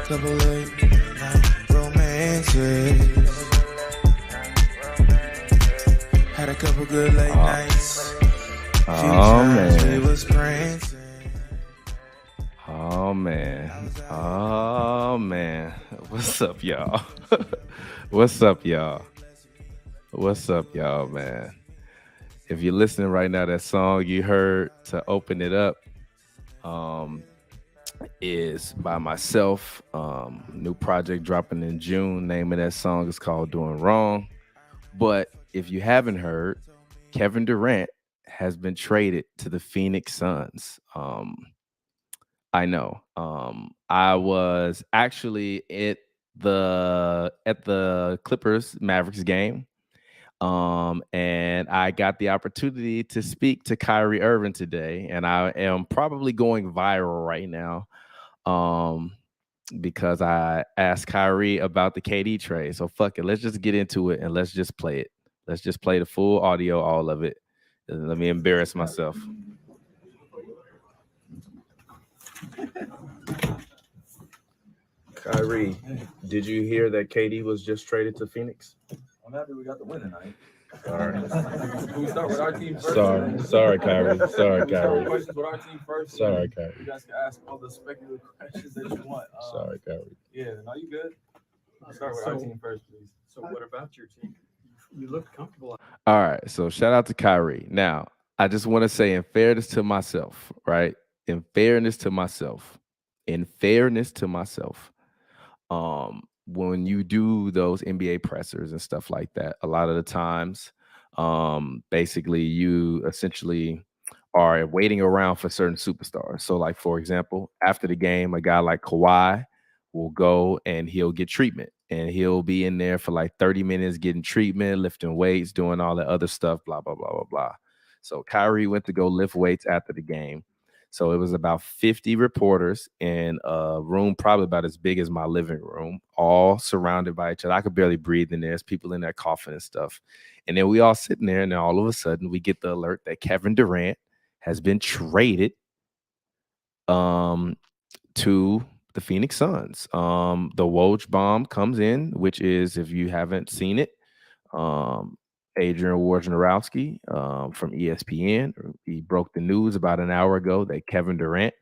Couple late night romances. Had a couple good late nights. Oh man. We was prancing. Oh man. Oh man. What's up, y'all? What's up, y'all? What's up, y'all, man? If you're listening right now, that song you heard to open it up is by myself. New project dropping in June. Name of that song is called Doing Wrong. But if you haven't heard, Kevin Durant has been traded to the Phoenix Suns. I know. I was actually at the Clippers Mavericks game. And I got the opportunity to speak to Kyrie Irving today, and I am probably going viral right now because I asked Kyrie about the KD trade. So fuck it, let's just get into it and let's just play it. Let's just play the full audio, all of it. Let me embarrass myself. Kyrie, did you hear that KD was just traded to Phoenix? I'm happy we got the win tonight. Sorry. Can we start with our team first? Sorry, Kyrie. Sorry, Kyrie. Questions with our team first. Sorry, Kyrie. You guys can ask all the speculative questions that you want. Sorry, Kyrie. Yeah, no, you good? Let's start with our team first, please. So what about your team? You look comfortable. All right. So shout out to Kyrie. Now, I just want to say in fairness to myself, right? In fairness to myself, when you do those NBA pressers and stuff like that, a lot of the times, basically you essentially are waiting around for certain superstars. So like, for example, after the game, a guy like Kawhi will go and he'll get treatment, and he'll be in there for like 30 minutes getting treatment, lifting weights, doing all the other stuff, blah, blah, blah, blah, blah. So Kyrie went to go lift weights after the game. So it was about 50 reporters in a room probably about as big as my living room, all surrounded by each other. I could barely breathe in there. There's people in there coughing and stuff. And then we all sitting there, and then all of a sudden we get the alert that Kevin Durant has been traded to the Phoenix Suns. The Woj bomb comes in, which is, if you haven't seen it, Adrian Wojnarowski from ESPN, he broke the news about an hour ago that Kevin Durant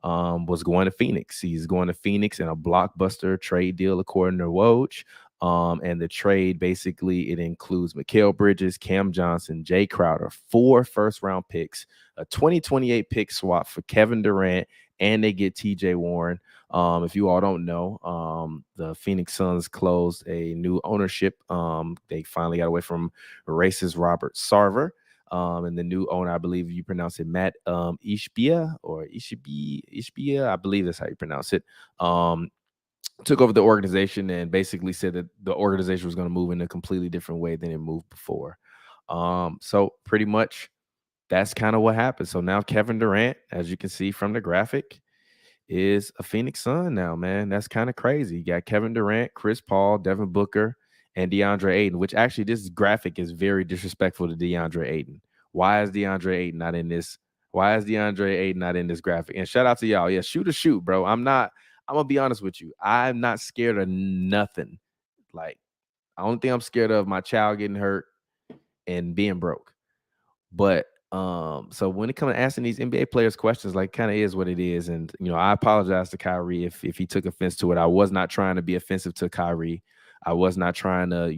was going to Phoenix. He's going to Phoenix in a blockbuster trade deal, according to Woj. And the trade, basically, it includes Mikal Bridges, Cam Johnson, Jay Crowder, 4 first-round picks, a 2028 pick swap for Kevin Durant, and they get TJ Warren. If you all don't know, the Phoenix Suns closed a new ownership. They finally got away from racist Robert Sarver. And the new owner, I believe you pronounce it Matt Ishbia or Ishbia. I believe that's how you pronounce it. Took over the organization and basically said that the organization was going to move in a completely different way than it moved before. So pretty much that's kind of what happened. So now Kevin Durant, as you can see from the graphic, is a Phoenix Sun now, man. That's kind of crazy. You got Kevin Durant, Chris Paul, Devin Booker, and DeAndre Ayton, which actually this graphic is very disrespectful to DeAndre Ayton. Why is DeAndre Ayton not in this? Why is DeAndre Ayton not in this graphic? And shout out to y'all. Yeah, shoot, bro. I'm going to be honest with you. I'm not scared of nothing. Like, the only thing I'm scared of, my child getting hurt and being broke. But so when it comes to asking these NBA players questions, like, kind of is what it is. And, you know, I apologize to Kyrie if he took offense to it. I was not trying to be offensive to Kyrie. I was not trying to,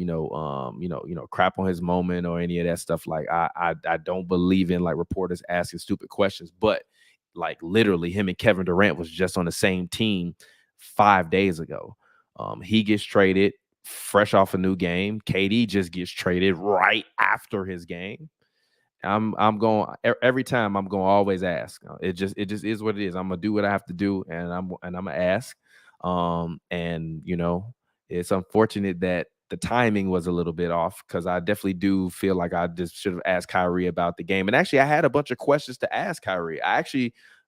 crap on his moment or any of that stuff. Like, I don't believe in like reporters asking stupid questions, but like literally him and Kevin Durant was just on the same team 5 days ago. He gets traded fresh off a new game. KD just gets traded right after his game. I'm going every time. I'm going to always ask. It just is what it is. I'm gonna do what I have to do, and I'm gonna ask. And you know, it's unfortunate that the timing was a little bit off, because I definitely do feel like I just should have asked Kyrie about the game. And actually, I had a bunch of questions to ask Kyrie. I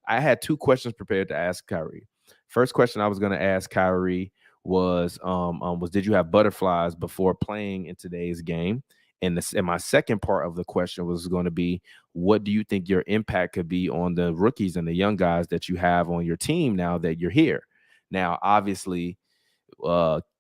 had 2 questions prepared to ask Kyrie. First question I was going to ask Kyrie was did you have butterflies before playing in today's game? And my second part of the question was going to be, what do you think your impact could be on the rookies and the young guys that you have on your team now that you're here? Now, obviously,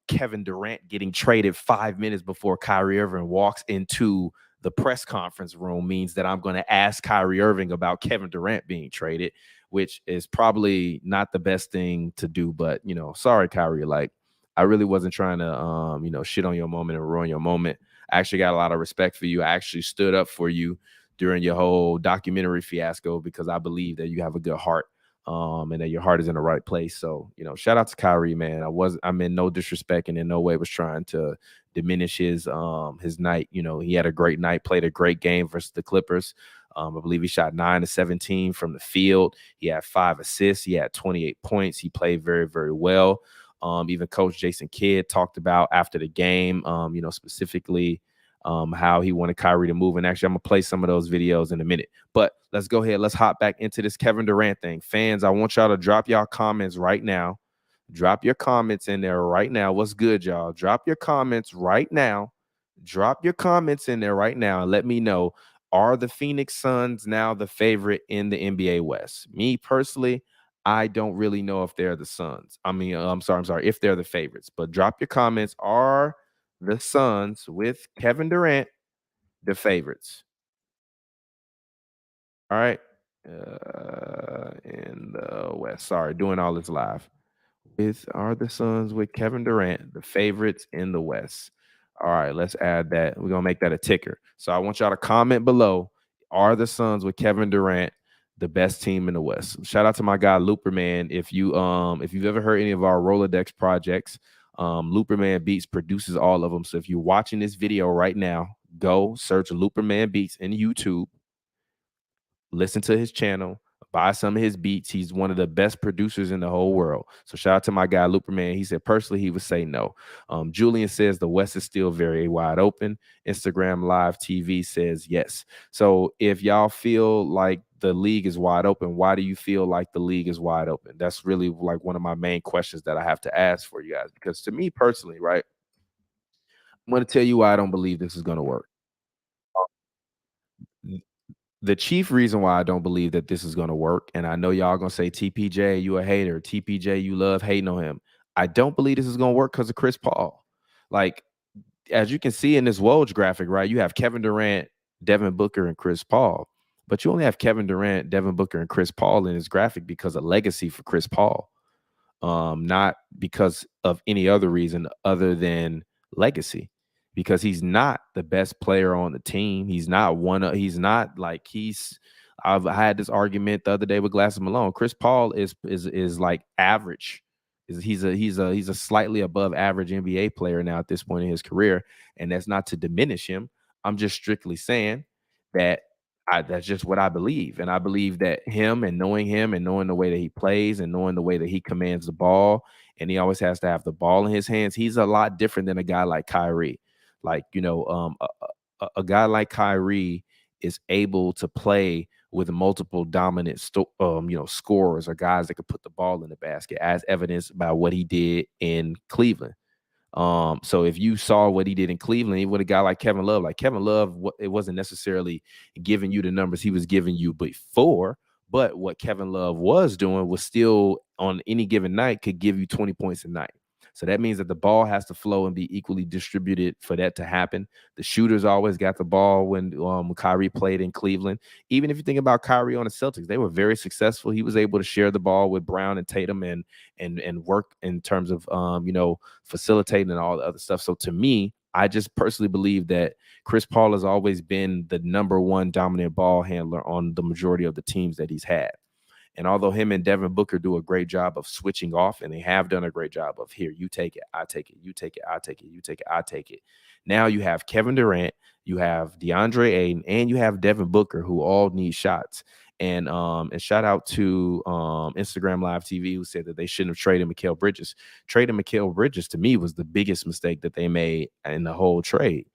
Kevin Durant getting traded 5 minutes before Kyrie Irving walks into the press conference room means that I'm going to ask Kyrie Irving about Kevin Durant being traded, which is probably not the best thing to do. But, you know, sorry, Kyrie, like, I really wasn't trying to, you know, shit on your moment and ruin your moment. I actually got a lot of respect for you. I actually stood up for you during your whole documentary fiasco because I believe that you have a good heart. And that your heart is in the right place. So, you know, shout out to Kyrie, man. I mean, no disrespect and in no way was trying to diminish his night. You know, he had a great night, played a great game versus the Clippers. I believe he shot 9 of 17 from the field. He had 5 assists. He had 28 points. He played very, very well. Even Coach Jason Kidd talked about after the game, you know, specifically how he wanted Kyrie to move. And actually, I'm going to play some of those videos in a minute. But let's go ahead. Let's hop back into this Kevin Durant thing. Fans, I want y'all to drop y'all comments right now. Drop your comments in there right now. What's good, y'all? Drop your comments right now. Drop your comments in there right now and let me know, are the Phoenix Suns now the favorite in the NBA West? Me personally, I don't really know if they're the Suns. I mean, I'm sorry, if they're the favorites. But drop your comments. Are the Suns with Kevin Durant the favorites? All right. In the West. Sorry, doing all this live. Are the Suns with Kevin Durant the favorites in the West? All right, let's add that. We're gonna make that a ticker. So I want y'all to comment below. Are the Suns with Kevin Durant the best team in the West? Shout out to my guy Looperman. If you've ever heard any of our Rolodex projects, Looperman Beats produces all of them. So if you're watching this video right now, go search Looperman Beats in YouTube. Listen to his channel, buy some of his beats. He's one of the best producers in the whole world. So shout out to my guy Looperman. He said personally he would say no. Julian says the West is still very wide open. Instagram Live TV says yes. So if y'all feel like the league is wide open, why do you feel like the league is wide open? That's really like one of my main questions that I have to ask for you guys. Because to me personally, right, I'm going to tell you why I don't believe this is going to work. The chief reason why I don't believe that this is going to work, and I know y'all going to say, TPJ, you a hater. TPJ, you love hating on him. I don't believe this is going to work because of Chris Paul. Like, as you can see in this Woj graphic, right, you have Kevin Durant, Devin Booker, and Chris Paul. But you only have Kevin Durant, Devin Booker, and Chris Paul in this graphic because of legacy for Chris Pas. Not because of any other reason other than legacy. Because he's not the best player on the team. He's not I've had this argument the other day with Glass Malone. Chris Paul is like average. He's a slightly above average NBA player now at this point in his career, and that's not to diminish him. I'm just strictly saying that that's just what I believe. And I believe that him and knowing the way that he plays and knowing the way that he commands the ball, and he always has to have the ball in his hands, he's a lot different than a guy like Kyrie. Like, you know, a guy like Kyrie is able to play with multiple dominant, scorers or guys that could put the ball in the basket, as evidenced by what he did in Cleveland. So if you saw what he did in Cleveland, with a guy like Kevin Love, it wasn't necessarily giving you the numbers he was giving you before, but what Kevin Love was doing was still on any given night could give you 20 points a night. So that means that the ball has to flow and be equally distributed for that to happen. The shooters always got the ball when Kyrie played in Cleveland. Even if you think about Kyrie on the Celtics, they were very successful. He was able to share the ball with Brown and Tatum and work in terms of facilitating and all the other stuff. So to me, I just personally believe that Chris Paul has always been the #1 dominant ball handler on the majority of the teams that he's had. And although him and Devin Booker do a great job of switching off, and they have done a great job of, here, you take it, I take it, you take it, I take it, you take it, I take it. Now you have Kevin Durant, you have DeAndre Ayton, and you have Devin Booker, who all need shots. And shout out to Instagram Live TV, who said that they shouldn't have traded Mikal Bridges. Trading Mikal Bridges, to me, was the biggest mistake that they made in the whole trade.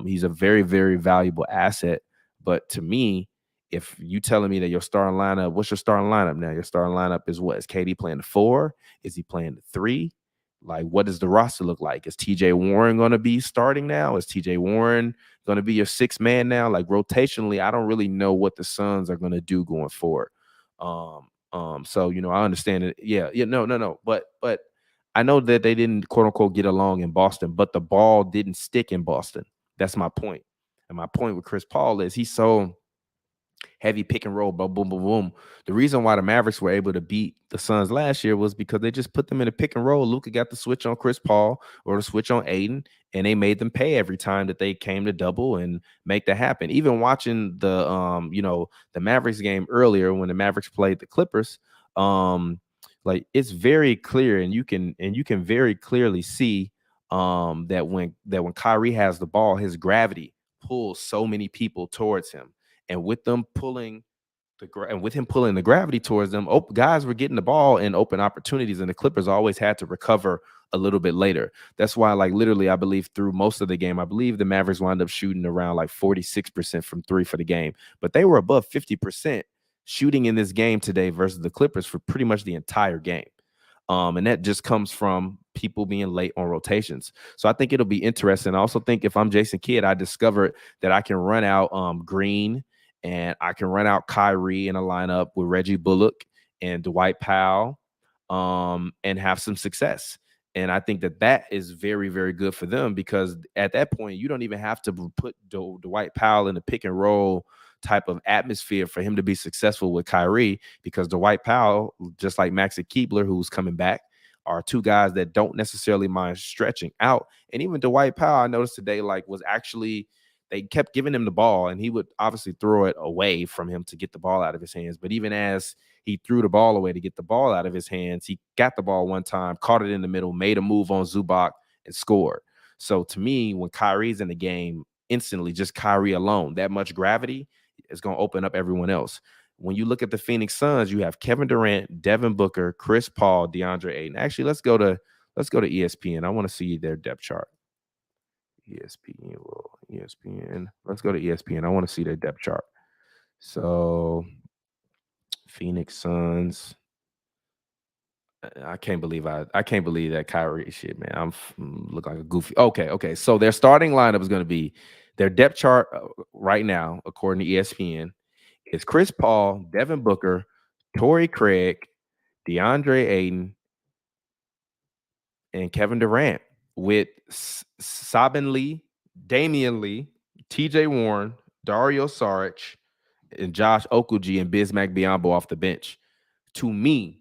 He's a very, very valuable asset. But to me, if you telling me that your starting lineup, what's your starting lineup now? Your starting lineup is what? Is KD playing the 4? Is he playing the 3? Like, what does the roster look like? Is TJ Warren going to be starting now? Is TJ Warren going to be your 6th man now? Like, rotationally, I don't really know what the Suns are going to do going forward. So I understand it. Yeah, no. But I know that they didn't quote unquote get along in Boston, but the ball didn't stick in Boston. That's my point. And my point with Chris Paul is he's so heavy pick and roll, boom, boom, boom, boom. The reason why the Mavericks were able to beat the Suns last year was because they just put them in a pick and roll. Luka got the switch on Chris Paul or the switch on Aiden, and they made them pay every time that they came to double and make that happen. Even watching the Mavericks game earlier when the Mavericks played the Clippers, like it's very clear, and you can very clearly see that when Kyrie has the ball, his gravity pulls so many people towards him. And with him pulling the gravity towards them, guys were getting the ball in open opportunities, and the Clippers always had to recover a little bit later. That's why, like, literally, I believe through most of the game, I believe the Mavericks wound up shooting around like 46% from three for the game, but they were above 50% shooting in this game today versus the Clippers for pretty much the entire game. And that just comes from people being late on rotations. So I think it'll be interesting. I also think if I'm Jason Kidd, I discovered that I can run out Green, and I can run out Kyrie in a lineup with Reggie Bullock and Dwight Powell, and have some success. And I think that is very, very good for them, because at that point, you don't even have to put Dwight Powell in the pick and roll type of atmosphere for him to be successful with Kyrie, because Dwight Powell, just like Maxi Keebler, who's coming back, are two guys that don't necessarily mind stretching out. And even Dwight Powell, I noticed today, like, was actually, they kept giving him the ball, and he would obviously throw it away from him to get the ball out of his hands. But even as he threw the ball away to get the ball out of his hands, he got the ball one time, caught it in the middle, made a move on Zubac, and scored. So to me, when Kyrie's in the game, instantly, just Kyrie alone, that much gravity is going to open up everyone else. When you look at the Phoenix Suns, you have Kevin Durant, Devin Booker, Chris Paul, DeAndre Ayton. Actually, let's go to ESPN. I want to see their depth chart. ESPN. Let's go to ESPN. I want to see their depth chart. So, Phoenix Suns. I can't believe that Kyrie shit, man. I'm look like a goofy. Okay. So their starting lineup is going to be, their depth chart right now, according to ESPN, is Chris Paul, Devin Booker, Torrey Craig, DeAndre Ayton, and Kevin Durant, with Sabin Lee, Damian Lee, TJ Warren, Dario Saric, and Josh Okogie and Bismack Biyombo off the bench. To me,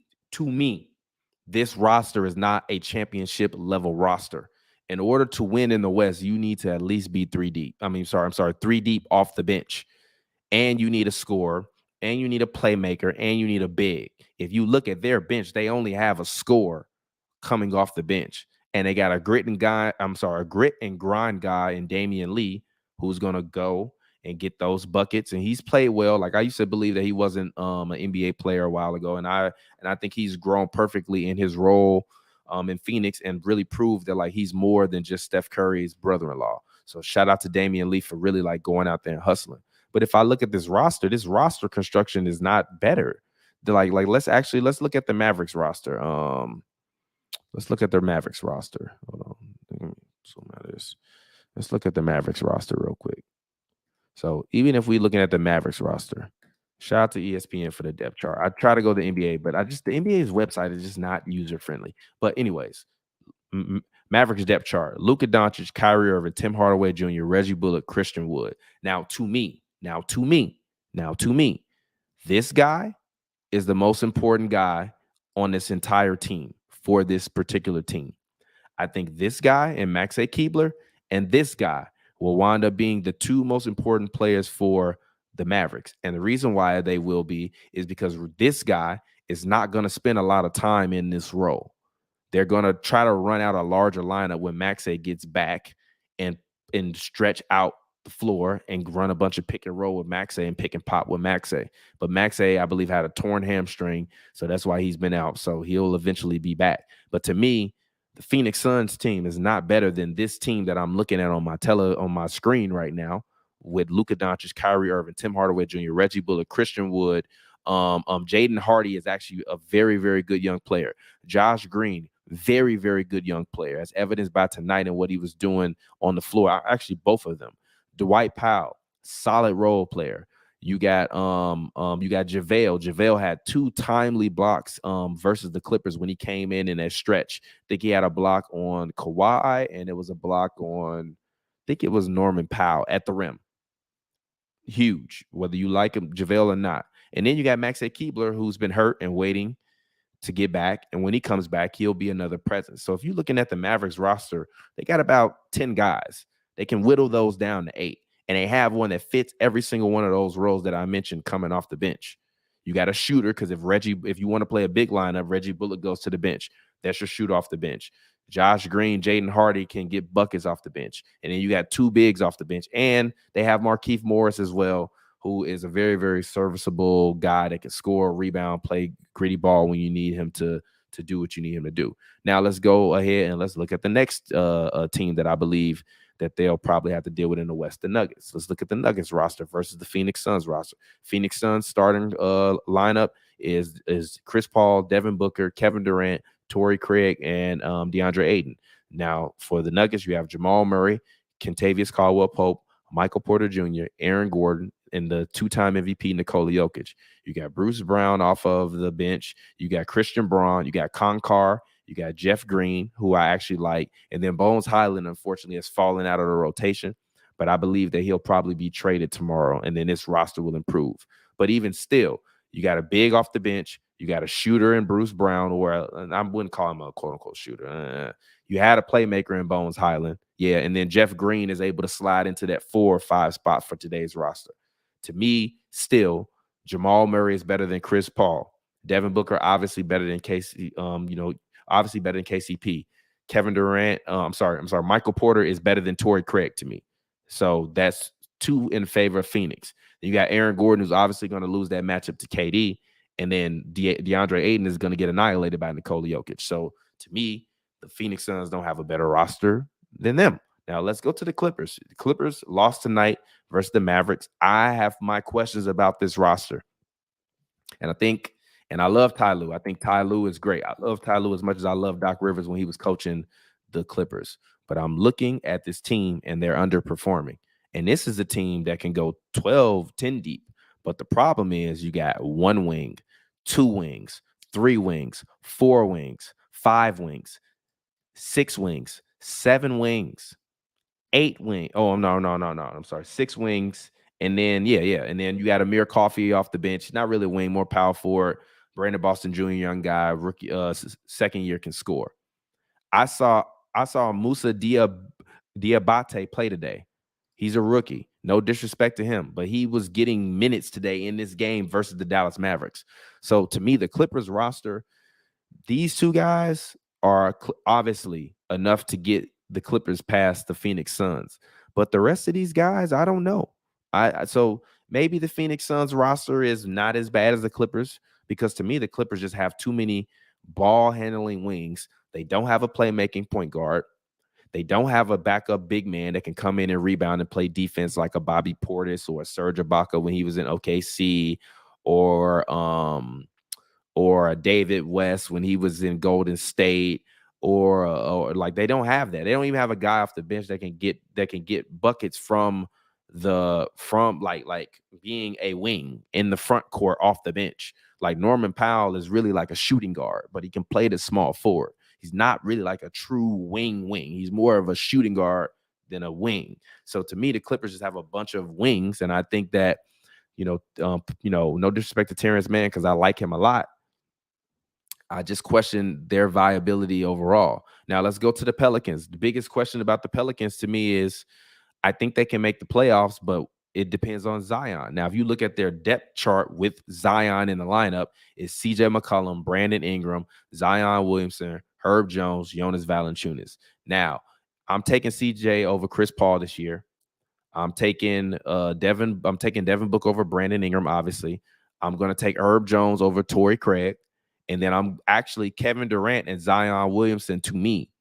this roster is not a championship level roster. In order to win in the West, you need to at least be 3 deep. Three deep off the bench. And you need a scorer, and you need a playmaker, and you need a big. If you look at their bench, they only have a scorer coming off the bench. And they got a grit and grind guy in Damian Lee, who's going to go and get those buckets. And he's played well. Like, I used to believe that he wasn't an NBA player a while ago. And I think he's grown perfectly in his role in Phoenix, and really proved that, like, he's more than just Steph Curry's brother-in-law. So shout out to Damian Lee for really, like, going out there and hustling. But if I look at this roster construction is not better. Let's look at the Mavericks roster. Let's look at their Mavericks roster. Hold on. Let's look at the Mavericks roster real quick. So even if we're looking at the Mavericks roster, shout out to ESPN for the depth chart. I try to go to the NBA, but the NBA's website is just not user friendly. But anyways, Mavericks depth chart: Luka Doncic, Kyrie Irving, Tim Hardaway Jr., Reggie Bullock, Christian Wood. Now to me, this guy is the most important guy on this entire team for this particular team. I think this guy and Maxi Keebler and this guy will wind up being the two most important players for the Mavericks. And the reason why they will be is because this guy is not going to spend a lot of time in this role. They're going to try to run out a larger lineup when Maxey gets back and stretch out the floor and run a bunch of pick and roll with Maxey and pick and pop with Maxey. But Maxey, I believe, had a torn hamstring, so that's why he's been out. So he'll eventually be back. But to me, the Phoenix Suns team is not better than this team that I'm looking at on my screen right now, with Luka Doncic, Kyrie Irving, Tim Hardaway Jr., Reggie Bullock, Christian Wood. Jaden Hardy is actually a very, very good young player. Josh Green, very, very good young player, as evidenced by tonight and what he was doing on the floor. Actually, both of them. Dwight Powell, solid role player. You got JaVale. JaVale had 2 timely blocks versus the Clippers when he came in that stretch. I think he had a block on Kawhi, and it was a block on, I think it was Norman Powell at the rim. Huge, whether you like him, JaVale, or not. And then you got Maxey Keebler, who's been hurt and waiting to get back. And when he comes back, he'll be another presence. So if you're looking at the Mavericks roster, they got about 10 guys. They can whittle those down to 8. And they have one that fits every single one of those roles that I mentioned coming off the bench. You got a shooter, because if you want to play a big lineup, Reggie Bullock goes to the bench. That's your shooter off the bench. Josh Green, Jaden Hardy can get buckets off the bench. And then you got 2 bigs off the bench. And they have Markieff Morris as well, who is a very, very serviceable guy that can score, rebound, play gritty ball when you need him to do what you need him to do. Now let's go ahead and let's look at the next team that I believe that they'll probably have to deal with in the West, the Nuggets. Let's look at the Nuggets roster versus the Phoenix Suns roster. Phoenix Suns starting lineup is Chris Paul, Devin Booker, Kevin Durant, Torrey Craig, and DeAndre Ayton. Now, for the Nuggets, you have Jamal Murray, Kentavious Caldwell-Pope, Michael Porter Jr., Aaron Gordon, and the 2-time MVP Nikola Jokic. You got Bruce Brown off of the bench. You got Christian Braun. You got Concar. You got Jeff Green, who I actually like. And then Bones Highland, unfortunately, has fallen out of the rotation. But I believe that he'll probably be traded tomorrow, and then this roster will improve. But even still, you got a big off the bench. You got a shooter in Bruce Brown, or I wouldn't call him a quote-unquote shooter. You had a playmaker in Bones Highland. Yeah, and then Jeff Green is able to slide into that 4 or 5 spot for today's roster. To me, still, Jamal Murray is better than Chris Paul. Devin Booker, obviously better than obviously better than KCP. Kevin Durant, Michael Porter is better than Torrey Craig to me. So that's 2 in favor of Phoenix. Then you got Aaron Gordon, who's obviously going to lose that matchup to KD. And then DeAndre Ayton is going to get annihilated by Nikola Jokic. So to me, the Phoenix Suns don't have a better roster than them. Now let's go to the Clippers. The Clippers lost tonight versus the Mavericks. I have my questions about this roster. And I love Ty Lue. I think Ty Lue is great. I love Ty Lue as much as I love Doc Rivers when he was coaching the Clippers. But I'm looking at this team, and they're underperforming. And this is a team that can go 12, 10 deep. But the problem is you got 1 wing, 2 wings, 3 wings, 4 wings, 5 wings, 6 wings, 7 wings, 8 wings. Oh, no. I'm sorry. 6 wings. And then, and then you got Amir Coffey off the bench. Not really a wing, more power forward. Brandon Boston Jr., young guy, rookie, second year, can score. I saw Musa Diabate play today. He's a rookie. No disrespect to him, but he was getting minutes today in this game versus the Dallas Mavericks. So to me, the Clippers roster, these 2 guys are obviously enough to get the Clippers past the Phoenix Suns. But the rest of these guys, I don't know. So maybe the Phoenix Suns roster is not as bad as the Clippers, because to me, the Clippers just have too many ball handling wings. They don't have a playmaking point guard. They don't have a backup big man that can come in and rebound and play defense like a Bobby Portis or a Serge Ibaka when he was in OKC, or a David West when he was in Golden State, or like they don't have that. They don't even have a guy off the bench that can get buckets from like being a wing in the front court off the bench. Like Norman Powell is really like a shooting guard, but he can play the small forward. He's not really like a true wing. He's more of a shooting guard than a wing. So to me, the Clippers just have a bunch of wings, and I think that no disrespect to Terrence Mann, because I like him a lot, I just question their viability overall. Now let's go to the Pelicans. The biggest question about the Pelicans to me is, I think they can make the playoffs, but it depends on Zion. Now, if you look at their depth chart with Zion in the lineup, it's CJ McCollum, Brandon Ingram, Zion Williamson, Herb Jones, Jonas Valanciunas. Now, I'm taking CJ over Chris Paul this year. I'm taking Devin Booker over Brandon Ingram, obviously. I'm going to take Herb Jones over Torrey Craig. And then I'm actually Kevin Durant and Zion Williamson, to me,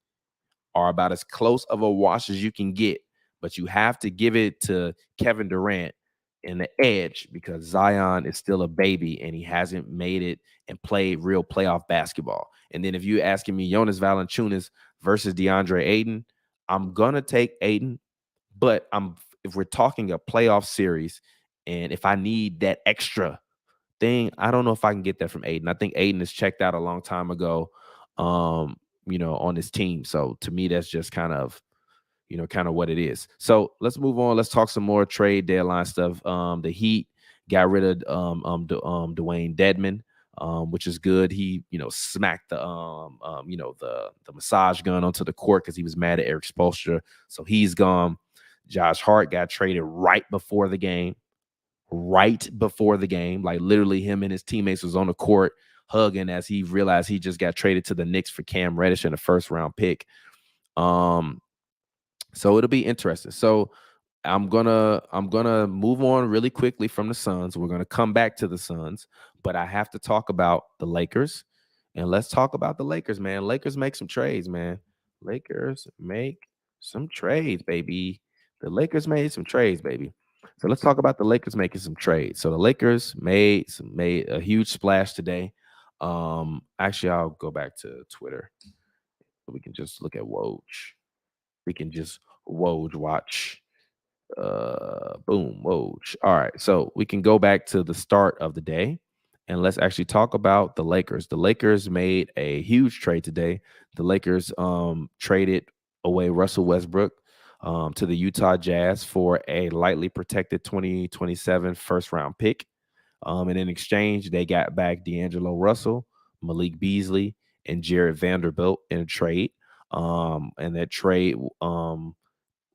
are about as close of a wash as you can get. But you have to give it to Kevin Durant in the edge, because Zion is still a baby and he hasn't made it and played real playoff basketball. And then if you're asking me Jonas Valanciunas versus DeAndre Ayton, I'm going to take Ayton. But if we're talking a playoff series And if I need that extra thing, I don't know if I can get that from Aiden. I think Aiden has checked out a long time ago, on his team. So to me, that's just kind of what it is. So let's move on. Let's talk some more trade deadline stuff. The Heat got rid of Dwayne Dedman, which is good. He smacked the the massage gun onto the court because he was mad at Eric Spoelstra. So he's gone. Josh Hart got traded right before the game. Like literally him and his teammates was on the court hugging as he realized he just got traded to the Knicks for Cam Reddish and a first-round pick. So it'll be interesting. So I'm gonna move on really quickly from the Suns. We're gonna come back to the Suns, but I have to talk about the Lakers. And let's talk about the Lakers, man. Lakers make some trades, man. Lakers make some trades, baby. The Lakers made some trades, baby. So let's talk about the Lakers making some trades. So the Lakers made a huge splash today. Actually, I'll go back to Twitter. We can just look at Woj. We can just Woj watch. Boom, Woj. All right, so we can go back to the start of the day and let's actually talk about the Lakers. The Lakers made a huge trade today. The Lakers traded away Russell Westbrook to the Utah Jazz for a lightly protected 2027 first-round pick. And in exchange, they got back D'Angelo Russell, Malik Beasley, and Jared Vanderbilt in a trade. And that trade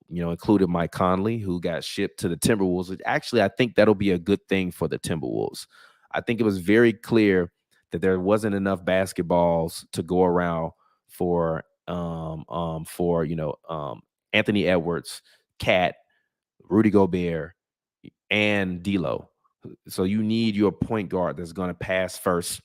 included Mike Conley, who got shipped to the Timberwolves, which actually I think that'll be a good thing for the Timberwolves. I think it was very clear that there wasn't enough basketballs to go around for Anthony Edwards, Cat, Rudy Gobert, and D'Lo. So you need your point guard that's going to pass first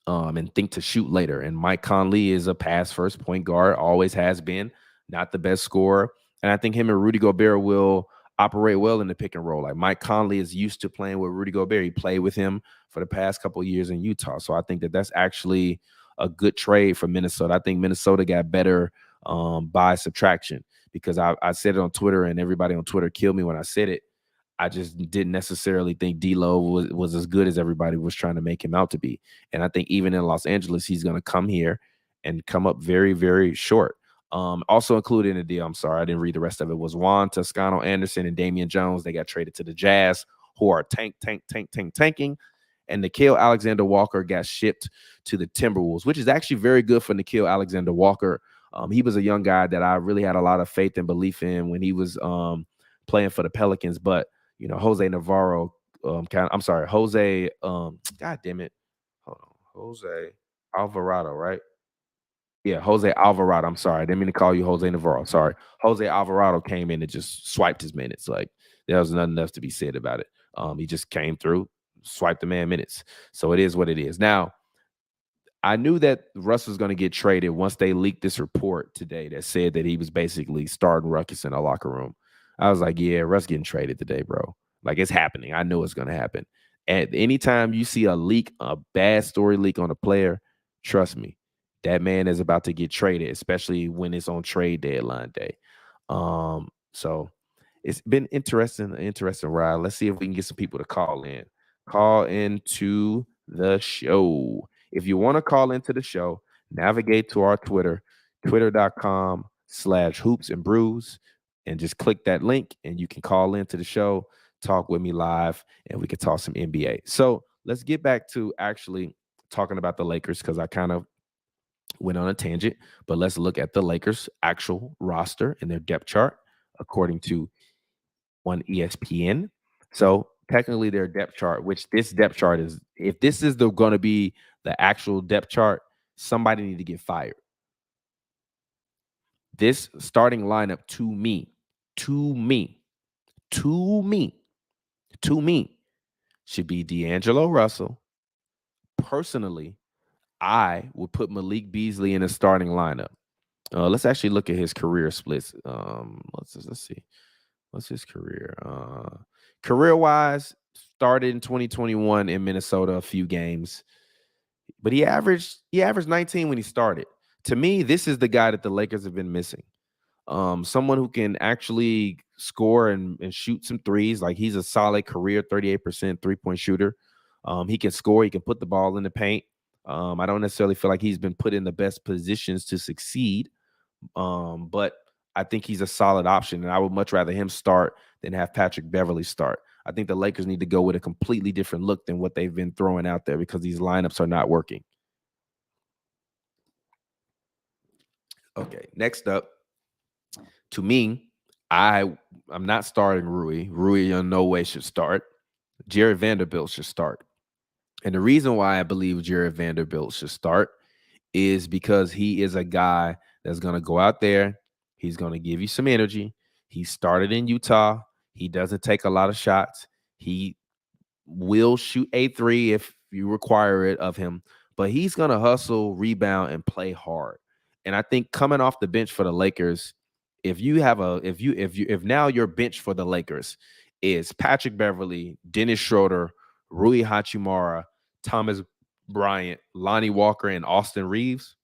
and think to shoot later. And Mike Conley is a pass first point guard, always has been, not the best scorer. And I think him and Rudy Gobert will operate well in the pick and roll. Like Mike Conley is used to playing with Rudy Gobert. He played with him for the past couple of years in Utah. So I think that that's actually a good trade for Minnesota. I think Minnesota got better by subtraction because I said it on Twitter and everybody on Twitter killed me when I said it. I just didn't necessarily think D'Lo was as good as everybody was trying to make him out to be. And I think even in Los Angeles, he's going to come here and come up very, very short. Also included in the deal, I'm sorry, I didn't read the rest of it, was Juan Toscano Anderson and Damian Jones. They got traded to the Jazz, who are tanking. And Nickeil Alexander-Walker got shipped to the Timberwolves, which is actually very good for Nickeil Alexander-Walker. He was a young guy that I really had a lot of faith and belief in when he was playing for the Pelicans. But Jose Navarro, Jose, God damn it. Hold on. Jose Alvarado, right? Yeah, Jose Alvarado. I'm sorry. I didn't mean to call you Jose Navarro. Sorry. Jose Alvarado came in and just swiped his minutes. Like there was nothing else to be said about it. He just came through, swiped the man minutes. So it is what it is. Now, I knew that Russ was going to get traded once they leaked this report today that said that he was basically starting ruckus in a locker room. I was like, yeah, Russ getting traded today, bro. Like it's happening. I know it's going to happen. And anytime you see a leak, a bad story leak on a player, trust me, that man is about to get traded, especially when it's on trade deadline day. So it's been interesting ride. Let's see if we can get some people to call in. Call into the show. If you want to call into the show, navigate to our Twitter, twitter.com/hoopsandbrews, and just click that link and you can call into the show, talk with me live, and we can talk some NBA. So let's get back to actually talking about the Lakers because I kind of went on a tangent, but let's look at the Lakers' actual roster and their depth chart according to one ESPN. So technically their depth chart, which this depth chart is, if this is going to be the actual depth chart, somebody need to get fired. This starting lineup to me should be D'Angelo Russell. Personally, I would put Malik Beasley in the starting lineup. Let's actually look at his career splits. Let's see. What's his career? Career-wise, started in 2021 in Minnesota, a few games. But he averaged 19 when he started. To me, this is the guy that the Lakers have been missing. Someone who can actually score and shoot some threes. Like, he's a solid career 38% 3-point shooter. He can score. He can put the ball in the paint. I don't necessarily feel like he's been put in the best positions to succeed. But I think he's a solid option, and I would much rather him start than have Patrick Beverley start. I think the Lakers need to go with a completely different look than what they've been throwing out there because these lineups are not working. Okay, next up, to me, I'm not starting Rui. Rui in no way should start. Jared Vanderbilt should start. And the reason why I believe Jared Vanderbilt should start is because he is a guy that's going to go out there. He's going to give you some energy. He started in Utah. He doesn't take a lot of shots. He will shoot a three if you require it of him, but he's going to hustle, rebound, and play hard. And I think coming off the bench for the Lakers, if now your bench for the Lakers is Patrick Beverley, Dennis Schroeder, Rui Hachimura, Thomas Bryant, Lonnie Walker, and Austin Reeves,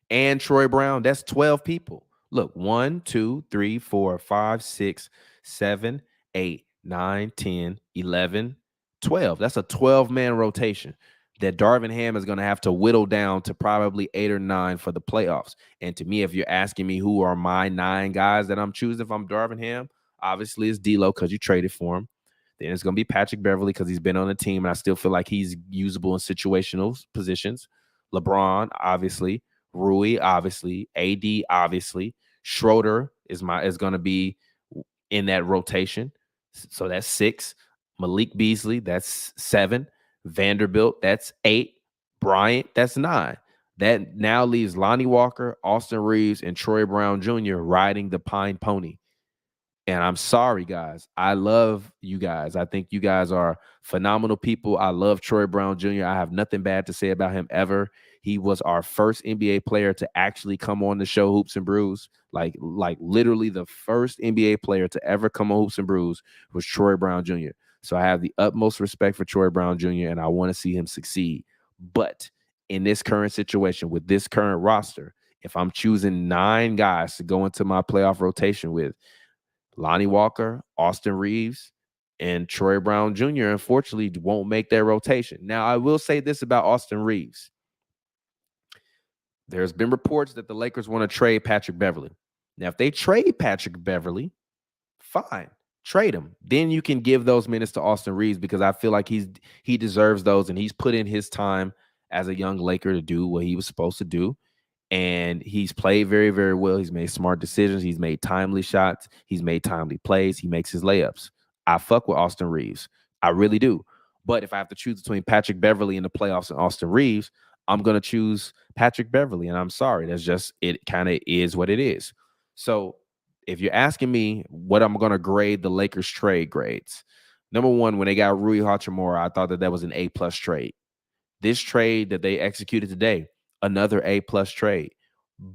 and Troy Brown, that's 12 people. Look, 1, 2, 3, 4, 5, 6, 7, 8, 9, 10, 11, 12. That's a 12-man rotation that Darvin Ham is going to have to whittle down to probably 8 or 9 for the playoffs. And to me, if you're asking me who are my 9 guys that I'm choosing if I'm Darvin Ham, obviously it's D'Lo because you traded for him. Then it's going to be Patrick Beverley because he's been on the team, and I still feel like he's usable in situational positions. LeBron, obviously. Rui, obviously. AD, obviously. Schroeder is going to be in that rotation. So that's 6. Malik Beasley, that's 7. Vanderbilt, that's 8. Bryant, that's 9. That now leaves Lonnie Walker, Austin Reeves, and Troy Brown Jr. riding the Pine Pony. And I'm sorry, guys. I love you guys. I think you guys are phenomenal people. I love Troy Brown Jr. I have nothing bad to say about him ever. He was our first NBA player to actually come on the show Hoops and Brews. Like literally the first NBA player to ever come on Hoops and Brews was Troy Brown Jr. So I have the utmost respect for Troy Brown Jr. and I want to see him succeed. But in this current situation with this current roster, if I'm choosing 9 guys to go into my playoff rotation with, Lonnie Walker, Austin Reeves, and Troy Brown Jr., unfortunately, won't make their rotation. Now, I will say this about Austin Reeves. There's been reports that the Lakers want to trade Patrick Beverley. Now, if they trade Patrick Beverley, fine. Trade him. Then you can give those minutes to Austin Reeves because I feel like he deserves those, and he's put in his time as a young Laker to do what he was supposed to do. And he's played very, very well. He's made smart decisions. He's made timely shots. He's made timely plays. He makes his layups. I fuck with Austin Reeves. I really do. But if I have to choose between Patrick Beverley in the playoffs and Austin Reeves, I'm going to choose Patrick Beverley. And I'm sorry. That's just, it kind of is what it is. So if you're asking me what I'm going to grade the Lakers trade grades, number one, when they got Rui Hachimura, I thought that was an A+ trade. This trade that they executed today, another A+ trade.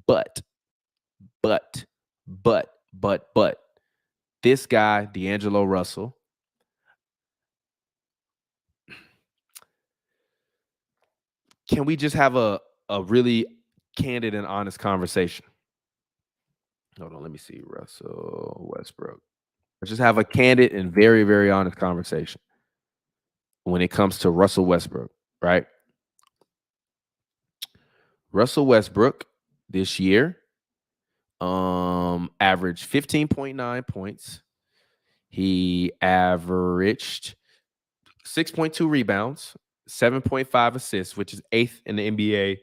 But this guy, D'Angelo Russell, can we just have a really candid and honest conversation? Hold on, let me see. Russell Westbrook. Let's just have a candid and very, very honest conversation when it comes to Russell Westbrook, right? Russell Westbrook this year averaged 15.9 points. He averaged 6.2 rebounds, 7.5 assists, which is 8th in the NBA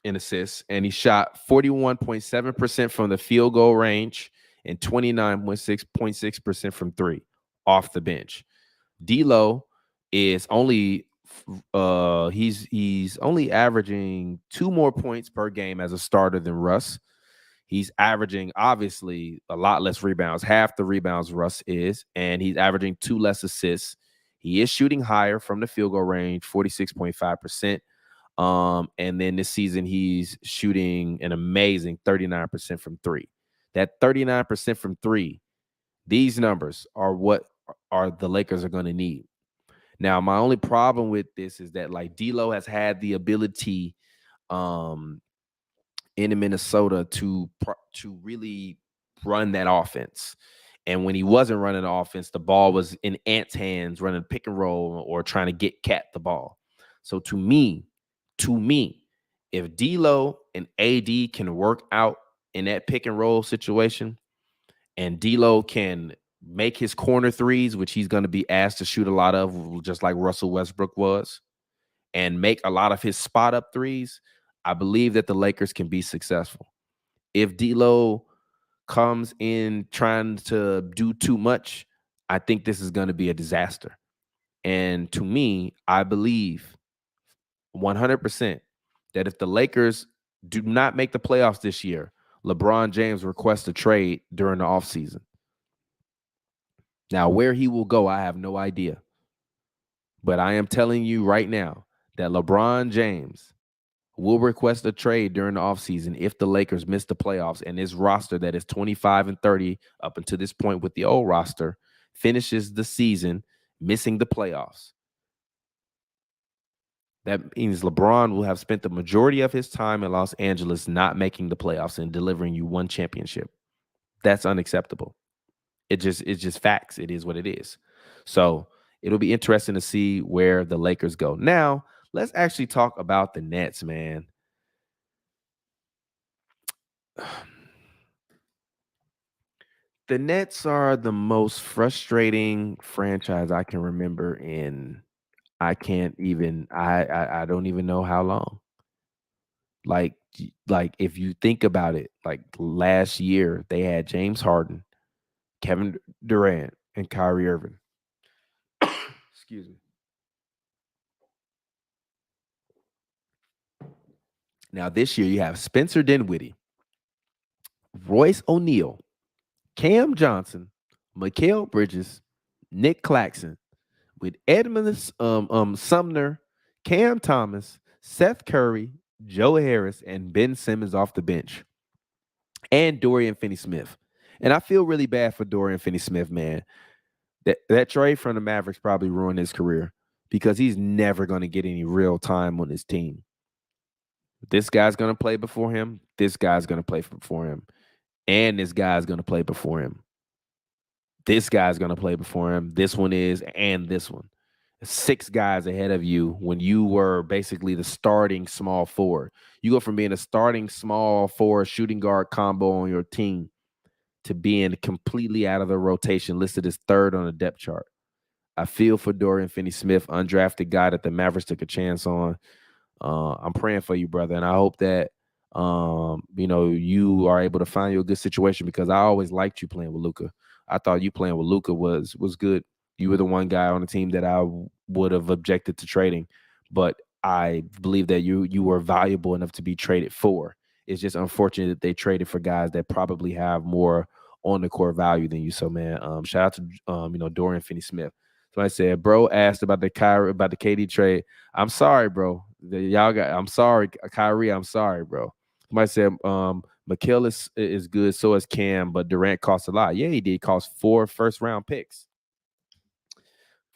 in assists. And he shot 41.7% from the field goal range and 29.6% from 3 off the bench. D'Lo is only he's only averaging 2 more points per game as a starter than Russ. He's averaging obviously a lot less rebounds, half the rebounds Russ is, and he's averaging 2 less assists. He is shooting higher from the field goal range, 46.5%. And then this season he's shooting an amazing 39% from 3. That 39% from 3, these numbers are what are the Lakers are going to need. Now, my only problem with this is that like D'Lo has had the ability in Minnesota to really run that offense. And when he wasn't running the offense, the ball was in Ant's hands running pick and roll or trying to get Cat the ball. So to me, if D'Lo and AD can work out in that pick and roll situation, and D'Lo can make his corner threes, which he's going to be asked to shoot a lot of, just like Russell Westbrook was, and make a lot of his spot up threes, I believe that the Lakers can be successful. If D'Lo comes in trying to do too much, I think this is going to be a disaster. And to me, I believe 100% that if the Lakers do not make the playoffs this year, LeBron James requests a trade during the offseason. Now, where he will go, I have no idea. But I am telling you right now that LeBron James will request a trade during the offseason if the Lakers miss the playoffs and this roster that is 25-30 up until this point with the old roster finishes the season missing the playoffs. That means LeBron will have spent the majority of his time in Los Angeles not making the playoffs and delivering you one championship. That's unacceptable. It's just facts. It is what it is. So it'll be interesting to see where the Lakers go. Now, let's actually talk about the Nets, man. The Nets are the most frustrating franchise I can remember in I don't even know how long. Like if you think about it, like last year they had James Harden, Kevin Durant, and Kyrie Irving. Excuse me. Now this year you have Spencer Dinwiddie, Royce O'Neal, Cam Johnson, Mikal Bridges, Nick Claxton, with Edmund Sumner, Cam Thomas, Seth Curry, Joe Harris, and Ben Simmons off the bench, and Dorian Finney-Smith. And I feel really bad for Dorian Finney-Smith, man. That trade from the Mavericks probably ruined his career because he's never going to get any real time on his team. This guy's going to play before him. This guy's going to play before him. And this guy's going to play before him. This guy's going to play before him. This one is, and this one. 6 guys ahead of you when you were basically the starting small forward. You go from being a starting small forward shooting guard combo on your team to being completely out of the rotation, listed as 3rd on the depth chart. I feel for Dorian Finney-Smith, undrafted guy that the Mavericks took a chance on. I'm praying for you, brother, and I hope that you are able to find you a good situation because I always liked you playing with Luka. I thought you playing with Luka was good. You were the one guy on the team that I would have objected to trading, but I believe that you were valuable enough to be traded for. It's just unfortunate that they traded for guys that probably have more on the court value than you. So, man, shout out to Dorian Finney-Smith. So I said, bro asked about the KD trade. I'm sorry, bro. I'm sorry, Kyrie. I'm sorry, bro. Somebody said, Mikal is good, so is Cam, but Durant costs a lot. Yeah, he did cost 4 first-round picks.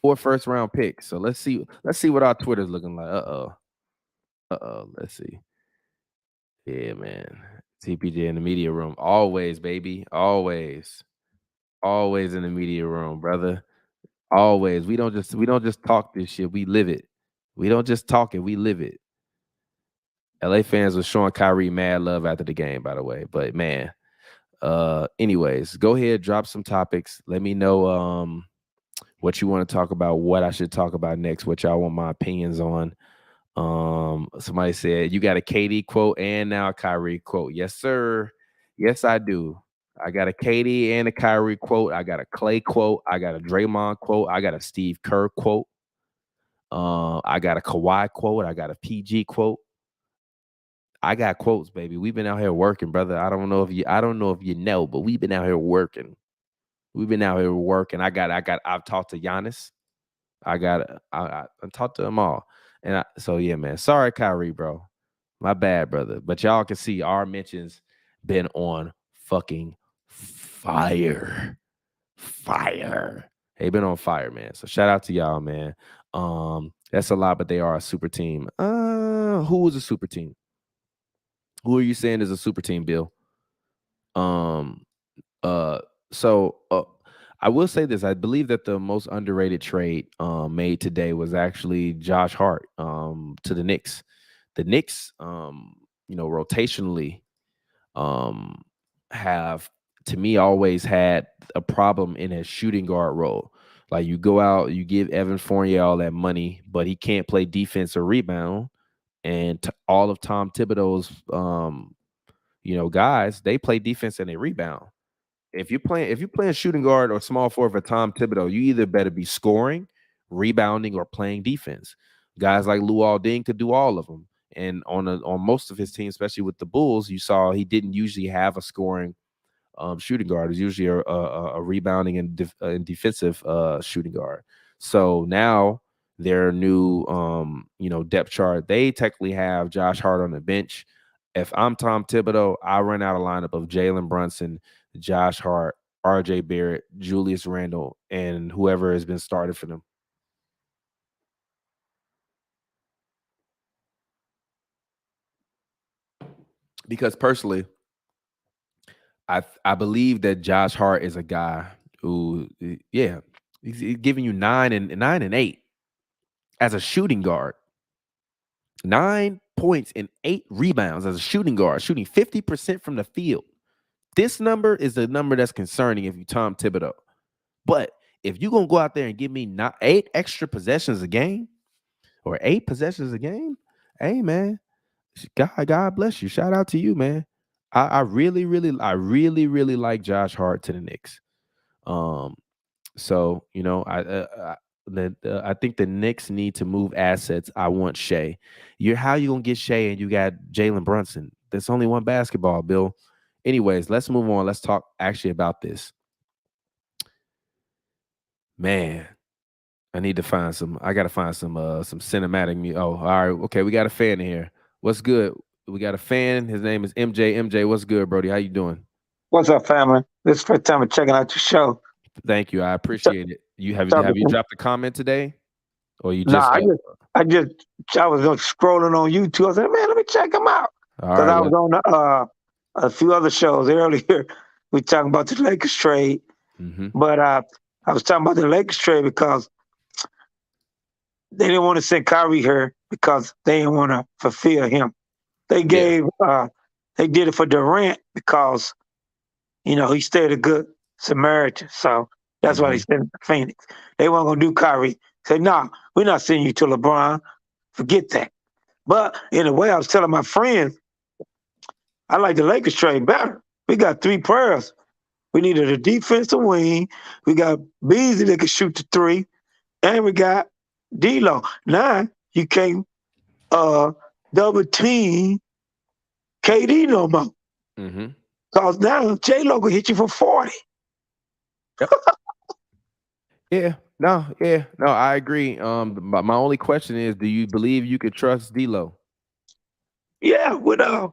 4 first-round picks. So let's see what our Twitter's looking like. Let's see. Yeah, man. TPJ in the media room. Always, baby. Always. Always in the media room, brother. Always. We don't just talk this shit. We live it. We don't just talk it. We live it. LA fans were showing Kyrie mad love after the game, by the way. But man, anyways, go ahead, drop some topics. Let me know what you want to talk about, what I should talk about next, what y'all want my opinions on. Somebody said you got a KD quote and now a Kyrie quote. Yes, sir. Yes, I do. I got a KD and a Kyrie quote. I got a Clay quote. I got a Draymond quote. I got a Steve Kerr quote. I got a Kawhi quote. I got a PG quote. I got quotes, baby. We've been out here working, brother. I don't know if you know, but we've been out here working. I've talked to Giannis. I talked to them all. And so yeah, man. Sorry, Kyrie, bro. My bad, brother. But y'all can see our mentions been on fucking fire. They been on fire, man. So shout out to y'all, man. That's a lot, but they are a super team. Who is a super team? Who are you saying is a super team, Bill? So I will say this: I believe that the most underrated trade made today was actually Josh Hart to the Knicks. The Knicks, rotationally, have, to me, always had a problem in a shooting guard role. Like, you go out, you give Evan Fournier all that money, but he can't play defense or rebound. And all of Tom Thibodeau's, guys, they play defense and they rebound. If you're playing shooting guard or small forward for Tom Thibodeau, you either better be scoring, rebounding, or playing defense. Guys like Lou Alding could do all of them. And on most of his teams, especially with the Bulls, you saw he didn't usually have a scoring shooting guard. It was usually a rebounding and defensive shooting guard. So now their new depth chart, they technically have Josh Hart on the bench. If I'm Tom Thibodeau, I run out a lineup of Jalen Brunson, Josh Hart, RJ Barrett, Julius Randle, and whoever has been started for them. Because personally, I believe that Josh Hart is a guy who, he's giving you 9 and 8 as a shooting guard. 9 points and 8 rebounds as a shooting guard, shooting 50% from the field. This number is the number that's concerning if you Tom Thibodeau. But if you're going to go out there and give me 8 extra possessions a game or 8 possessions a game, hey, man, God bless you. Shout out to you, man. I really like Josh Hart to the Knicks. So, I think the Knicks need to move assets. I want Shea. How you gonna get Shea and you got Jalen Brunson? There's only one basketball, Bill. Anyways, let's move on. Let's talk actually about this. Man, I gotta find some cinematic music. Oh, all right. Okay, we got a fan in here. What's good? We got a fan. His name is MJ. MJ, what's good, Brody? How you doing? What's up, family? This is the first time I'm checking out your show. Thank you. I appreciate it. Have you dropped a comment today? Or you just I was scrolling on YouTube. I said, man, let me check him out. Because I was on a few other shows earlier. We talking about the Lakers trade. Mm-hmm. But I was talking about the Lakers trade because they didn't want to send Kyrie here because they didn't want to fulfill him. They did it for Durant because, he stayed a good Samaritan. So that's why they sent him to Phoenix. They weren't going to do Kyrie. Say, nah, we're not sending you to LeBron. Forget that. But in a way, I was telling my friends, I like the Lakers trade better. We got 3 players. We needed a defensive wing. We got Beasley that could shoot the 3. And we got D'Lo. Now, you can't double team KD no more. Mm-hmm. Because now J-Lo will hit you for 40. Yep. No, I agree. But my only question is, do you believe you could trust D'Lo? Yeah, because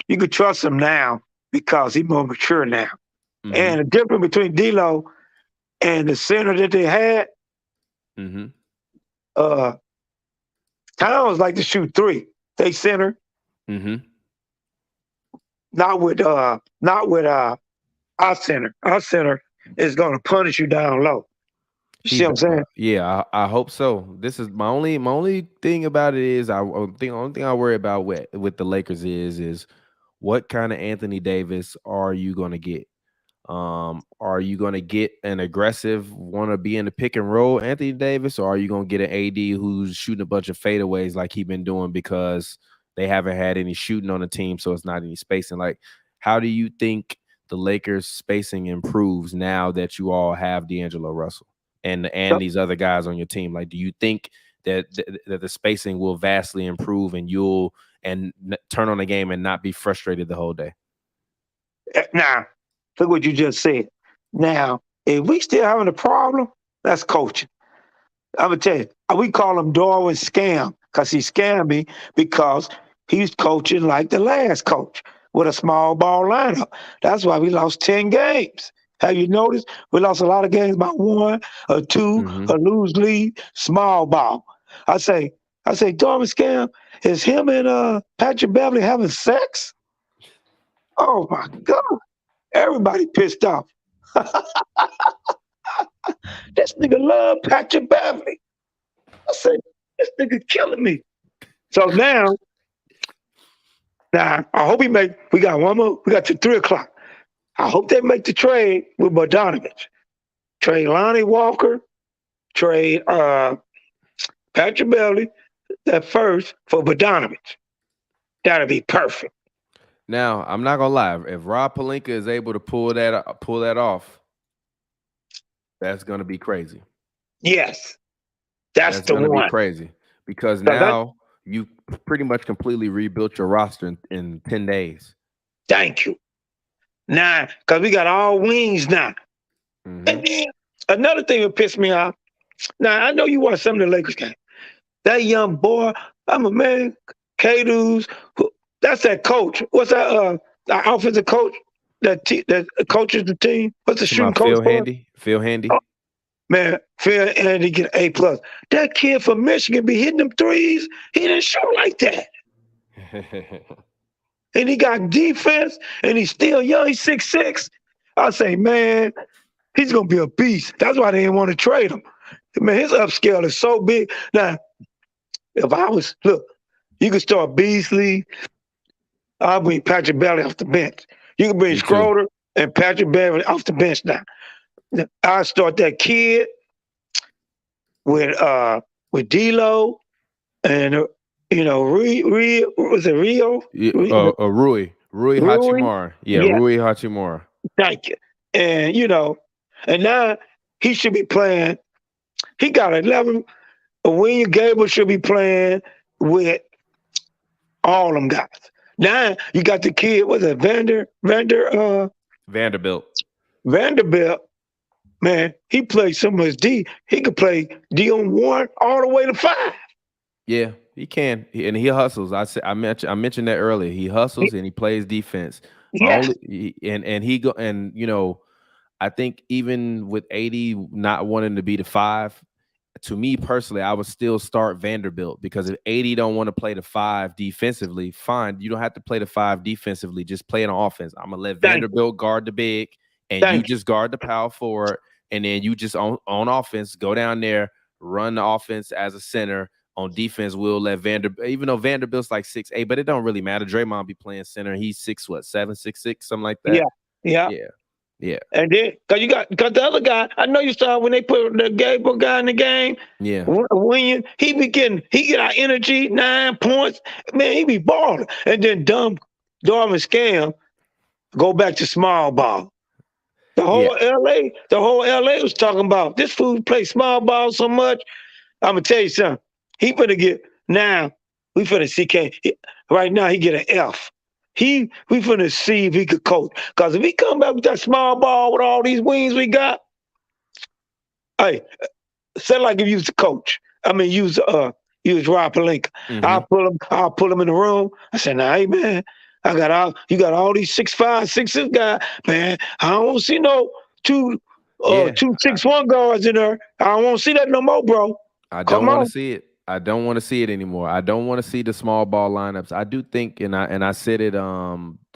you could trust him now because he's more mature now. Mm-hmm. And the difference between D'Lo and the center that they had, Towns like to shoot 3. They center. Mm-hmm. Not with our center. Our center is going to punish you down low. You see what I'm saying? Yeah, I hope so. This is my only thing about it is the only thing I worry about with the Lakers is what kind of Anthony Davis are you going to get? Are you going to get an aggressive, want to be in the pick and roll Anthony Davis, or are you going to get an AD who's shooting a bunch of fadeaways like he's been doing because they haven't had any shooting on the team, so it's not any spacing? Like, how do you think the Lakers spacing improves now that you all have D'Angelo Russell and these other guys on your team? Like, do you think that the spacing will vastly improve and you'll turn on the game and not be frustrated the whole day? Now, look what you just said. Now, if we still having a problem, that's coaching. I'm going to tell you, we call him Darwin Scam because he scammed me because he's coaching like the last coach with a small ball lineup. That's why we lost 10 games. Have you noticed? We lost a lot of games by 1 or 2, a lose lead, small ball. I say, Darwin Scam, is him and Patrick Beverly having sex? Oh my God. Everybody pissed off. This nigga love Patrick Beverly. I said, this nigga killing me. So now, I hope we got one more, we got to 3 o'clock. I hope they make the trade with Bogdanovich. Trade Lonnie Walker, trade Patrick Beverly at first for Bogdanovich. That'd be perfect. Now, I'm not gonna lie. If Rob Pelinka is able to pull that off, that's gonna be crazy. Yes, that's the gonna one. be crazy because now you pretty much completely rebuilt your roster in 10 days. Thank you. Now, because we got all wings now. Mm-hmm. And then another thing that pissed me off. Now, I know you watch some of the Lakers game. That young boy, I'm a man, K-Dudes, that's that coach. What's that our offensive coach that coaches the team? What's the shooting coach? Phil Handy. Oh, man, Phil Handy get an A+. That kid from Michigan be hitting them threes. He didn't shoot like that. And he got defense, and he's still young. He's 6'6". I say, man, he's going to be a beast. That's why they didn't want to trade him. Man, his upscale is so big. Now, if I was, look, you could start Beasley. I'll bring Patrick Beverly off the bench. You can bring Schroeder and Patrick Beverly off the bench now. I'll start that kid with D'Lo and was it Rio? Rui Hachimura. Yeah, Rui Hachimura. Thank you. And and now he should be playing. He got 11. William Gable should be playing with all them guys. Now you got the kid, what's it, Vanderbilt. Man, he plays so much D. He could play D on 1 all the way to 5. Yeah, he can, and he hustles. I mentioned that earlier. He hustles and he plays defense. Yes. I think even with 80 not wanting to be the 5, to me personally, I would still start Vanderbilt, because if 80 don't want to play the 5 defensively, fine. You don't have to play the 5 defensively. Just play an offense. I'm gonna let Vanderbilt guard the big, and you just guard the power forward, and then you just on offense go down there, run the offense as a center. On defense, we'll let Vanderbilt, even though Vanderbilt's like 6'8", but it don't really matter. Draymond be playing center. He's 6'7", 6'6", something like that. Yeah. And then, because the other guy, I know you saw when they put the Gable guy in the game. Yeah. When he get our energy, 9 points. Man, he be balling. And then Darvin Scam go back to small ball. The whole LA was talking about this fool play small ball so much. I'm gonna tell you something. He finna get now. We finna see right now. He get an F. We finna see if he could coach. Because if he come back with that small ball with all these wings we got, hey, say like if you was the coach. I mean, use Rob Pelinka. Mm-hmm. I'll pull him in the room. I said, nah, hey man, you got all these 6'5", 6'6" guys, man. I don't want to see no two 6'1" guards in there. I don't want to see that no more, bro. I don't want to see it. I don't want to see it anymore. I don't want to see the small ball lineups. I do think, and I said it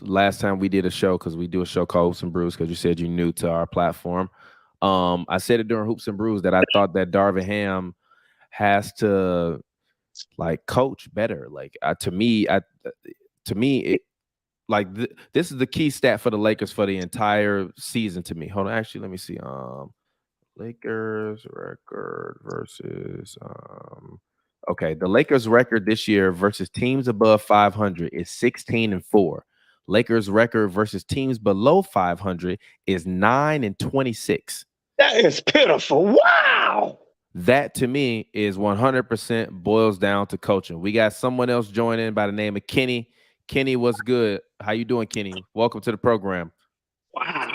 last time we did a show, because we do a show called Hoops and Brews, because you said you're new to our platform. I said it during Hoops and Brews that I thought that Darvin Ham has to coach better. This is the key stat for the Lakers for the entire season to me. Hold on, actually, let me see. Lakers record versus the Lakers record this year versus teams above 500 is 16-4. Lakers record versus teams below 500 is 9-26. That is pitiful. Wow. That to me is 100% boils down to coaching. We got someone else joining by the name of Kenny. Kenny, what's good? How you doing, Kenny? Welcome to the program. Wow.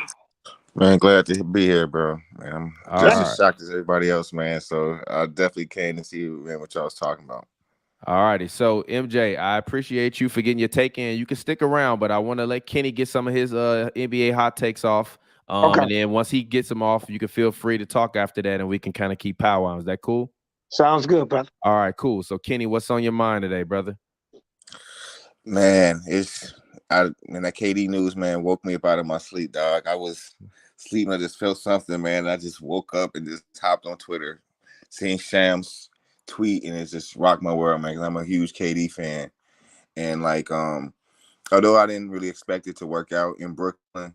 Man, glad to be here, bro. Man, I'm just as shocked as everybody else, man. So I definitely came to see what y'all was talking about. All righty. So, MJ, I appreciate you for getting your take in. You can stick around, but I want to let Kenny get some of his NBA hot takes off. And then once he gets them off, you can feel free to talk after that, and we can kind of keep powwowing. Is that cool? Sounds good, brother. All right, cool. So, Kenny, what's on your mind today, brother? Man, it's when that KD news, man, woke me up out of my sleep, dog. I was sleeping, I just felt something, man. I just woke up and just hopped on Twitter, seeing Shams tweet, and it just rocked my world, man. 'Cause I'm a huge KD fan, and like, although I didn't really expect it to work out in Brooklyn,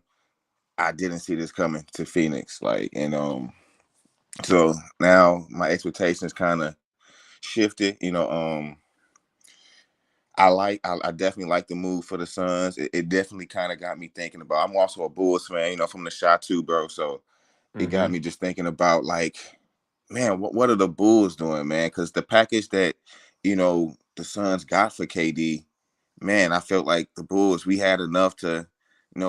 I didn't see this coming to Phoenix, like, and so now my expectations kind of shifted, I definitely like the move for the Suns. It definitely kind of got me thinking about. I'm also a Bulls fan, from the shot too, bro. So it got me just thinking about, like, man, what are the Bulls doing, man? Because the package that the Suns got for KD, man, I felt like the Bulls, we had enough to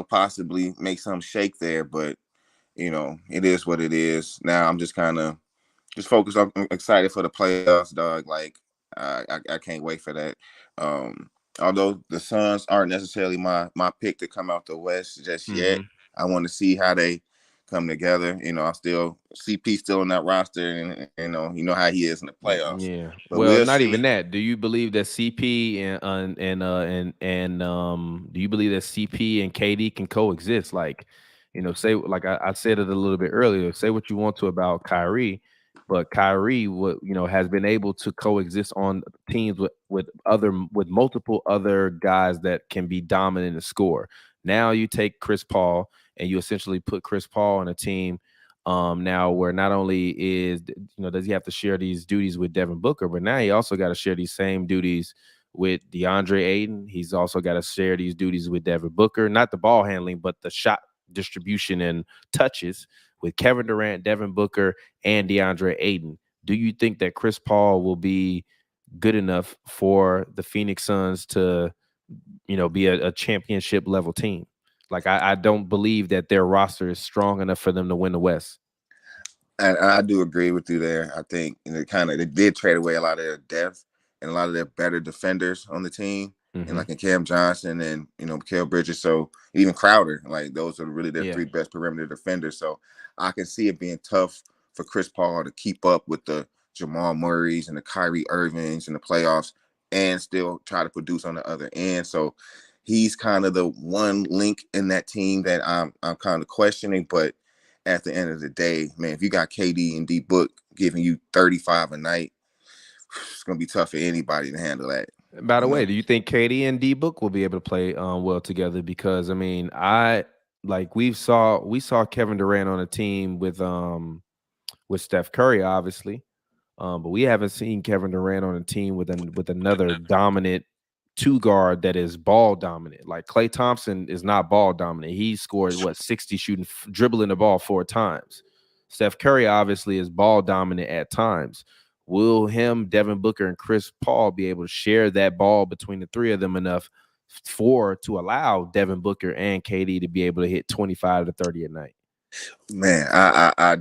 possibly make some shake there, but it is what it is. Now I'm just kind of focused. I'm excited for the playoffs, dog. Like, I can't wait for that. Although the Suns aren't necessarily my pick to come out the West just yet, I want to see how they come together. I still CP still in that roster, and you know how he is in the playoffs. Yeah, but well, we'll not see. even that. Do you believe that CP and do you believe that CP and KD can coexist? Like, say, like I said it a little bit earlier. Say what you want to about Kyrie, but Kyrie, has been able to coexist on teams with multiple other guys that can be dominant and score. Now you take Chris Paul and you essentially put Chris Paul on a team now where not only does he have to share these duties with Devin Booker, but now he also got to share these same duties with DeAndre Ayton. He's also got to share these duties with Devin Booker, not the ball handling, but the shot distribution and touches with Kevin Durant, Devin Booker, and DeAndre Ayton. Do you think that Chris Paul will be good enough for the Phoenix Suns to, be a championship level team? Like, I don't believe that their roster is strong enough for them to win the West. And I do agree with you there. I think they did trade away a lot of their depth and a lot of their better defenders on the team, and like in Cam Johnson and Mikal Bridges, so even Crowder, like those are really their three best perimeter defenders. So I can see it being tough for Chris Paul to keep up with the Jamal Murrays and the Kyrie Irvings in the playoffs and still try to produce on the other end. So he's kind of the one link in that team that I'm kind of questioning. But at the end of the day, man, if you got KD and D Book giving you 35 a night, it's gonna be tough for anybody to handle that. By the way, do you think KD and D Book will be able to play well together? Because I mean, we saw Kevin Durant on a team with Steph Curry, obviously, but we haven't seen Kevin Durant on a team with another dominant two guard that is ball dominant. Like Klay Thompson is not ball dominant. He scored 60 dribbling the ball 4 times. Steph Curry obviously is ball dominant at times. Will Devin Booker, and Chris Paul be able to share that ball between the three of them enough to allow Devin Booker and KD to be able to hit 25 to 30 a night? Man, I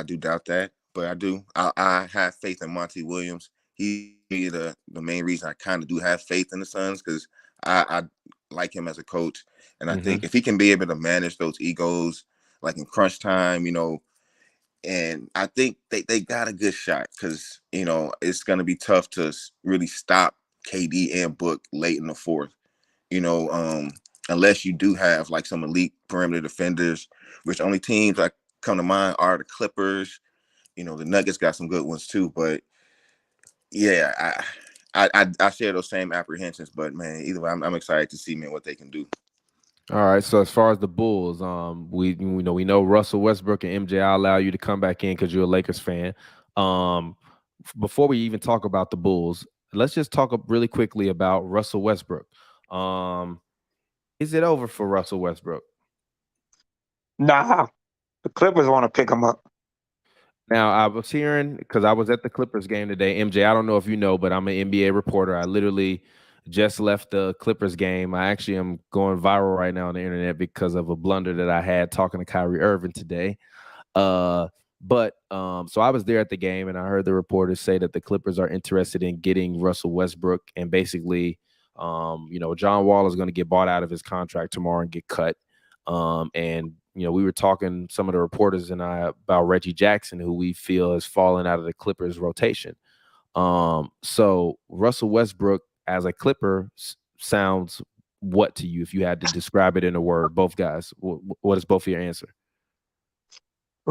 do doubt that, but I have faith in Monty Williams. He's the main reason I kind of do have faith in the Suns, because I like him as a coach, and I think if he can be able to manage those egos, like in crunch time, and I think they got a good shot, because it's going to be tough to really stop KD and Book late in the fourth, unless you do have like some elite perimeter defenders, which only teams that come to mind are the Clippers. The Nuggets got some good ones too, but yeah, I share those same apprehensions. But man, either way, I'm excited to see, man, what they can do. All right. So as far as the Bulls, we know Russell Westbrook and MJ. I'll allow you to come back in because you're a Lakers fan. Before we even talk about the Bulls, let's just talk really quickly about Russell Westbrook. Is it over for Russell Westbrook? Nah, the Clippers want to pick him up. Now, I was hearing, because I was at the Clippers game today, MJ, I don't know if you know, but I'm an NBA reporter. I literally just left the Clippers game. I actually am going viral right now on the internet because of a blunder that I had talking to Kyrie Irving today. So I was there at the game, and I heard the reporters say that the Clippers are interested in getting Russell Westbrook, and basically, John Wall is going to get bought out of his contract tomorrow and get cut. And we were talking, some of the reporters and I, about Reggie Jackson, who we feel has fallen out of the Clippers rotation. So Russell Westbrook as a Clipper sounds what to you if you had to describe it in a word? Both guys. What is both of your answer?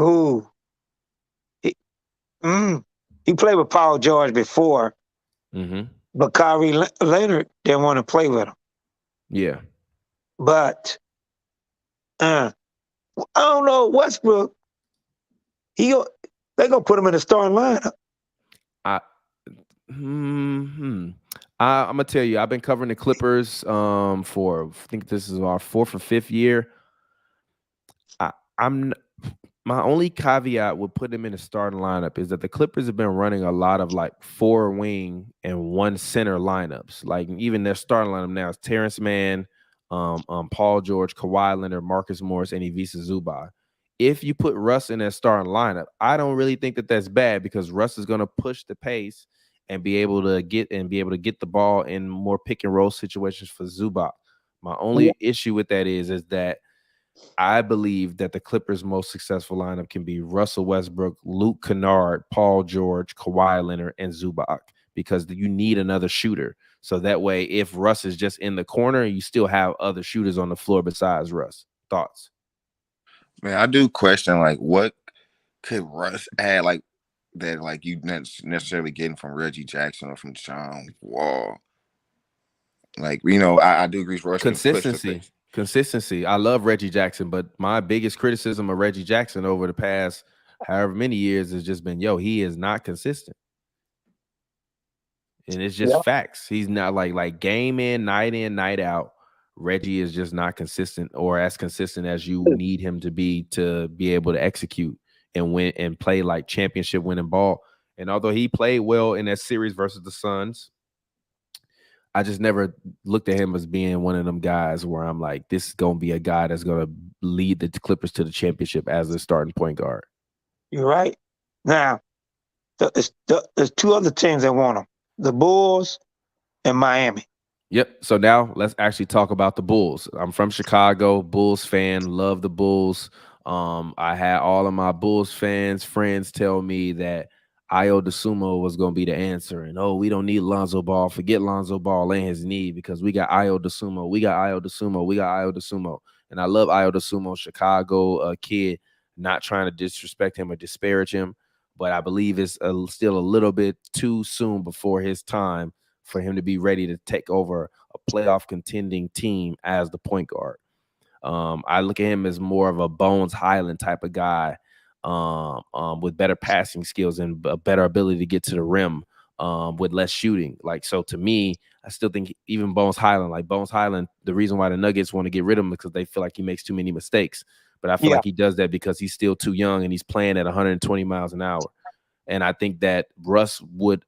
Ooh. He played with Paul George before, but Kyrie Leonard didn't want to play with him. Yeah. But I don't know, Westbrook, they gonna put him in the starting lineup. I'm gonna tell you, I've been covering the Clippers for, I think this is our 4th or 5th year. My only caveat with putting him in the starting lineup is that the Clippers have been running a lot of like 4 wing and 1 center lineups. Like even their starting lineup now is Terrence Mann, Paul George, Kawhi Leonard, Marcus Morris, and Ivica Zubac. If you put Russ in that starting lineup, I don't really think that that's bad because Russ is going to push the pace and be able to get the ball in more pick and roll situations for Zubac. My only issue with that is that I believe that the Clippers' most successful lineup can be Russell Westbrook, Luke Kennard, Paul George, Kawhi Leonard, and Zubac, because you need another shooter. So that way, if Russ is just in the corner, you still have other shooters on the floor besides Russ. Thoughts? Man, I do question, like, what could Russ add, like, that, like, you necessarily getting from Reggie Jackson or from John Wall? Like, you know, I do agree with Russ. Consistency. I love Reggie Jackson, but my biggest criticism of Reggie Jackson over the past however many years has just been, he is not consistent. And it's just facts. He's not like game in, night out. Reggie is just not consistent, or as consistent as you need him to be able to execute and win and play like championship winning ball. And although he played well in that series versus the Suns, I just never looked at him as being one of them guys where I'm like, this is going to be a guy that's going to lead the Clippers to the championship as a starting point guard. You're right. Now, there's 2 other teams that want him, the Bulls and Miami. Yep. So now let's actually talk about the Bulls. I'm from Chicago, Bulls fan, love the Bulls. I had all of my Bulls friends tell me that Ayo Dosunmu was going to be the answer. And, we don't need Lonzo Ball. Forget Lonzo Ball and his knee because we got Ayo Dosunmu. We got Ayo Dosunmu. And I love Ayo Dosunmu, Chicago kid, not trying to disrespect him or disparage him. But I believe it's still a little bit too soon before his time for him to be ready to take over a playoff contending team as the point guard. I look at him as more of a Bones Highland type of guy, with better passing skills and a better ability to get to the rim, with less shooting. Like, so to me, I still think even Bones Highland, the reason why the Nuggets want to get rid of him is because they feel like he makes too many mistakes. But I feel like he does that because he's still too young and he's playing at 120 miles an hour. And I think that Russ would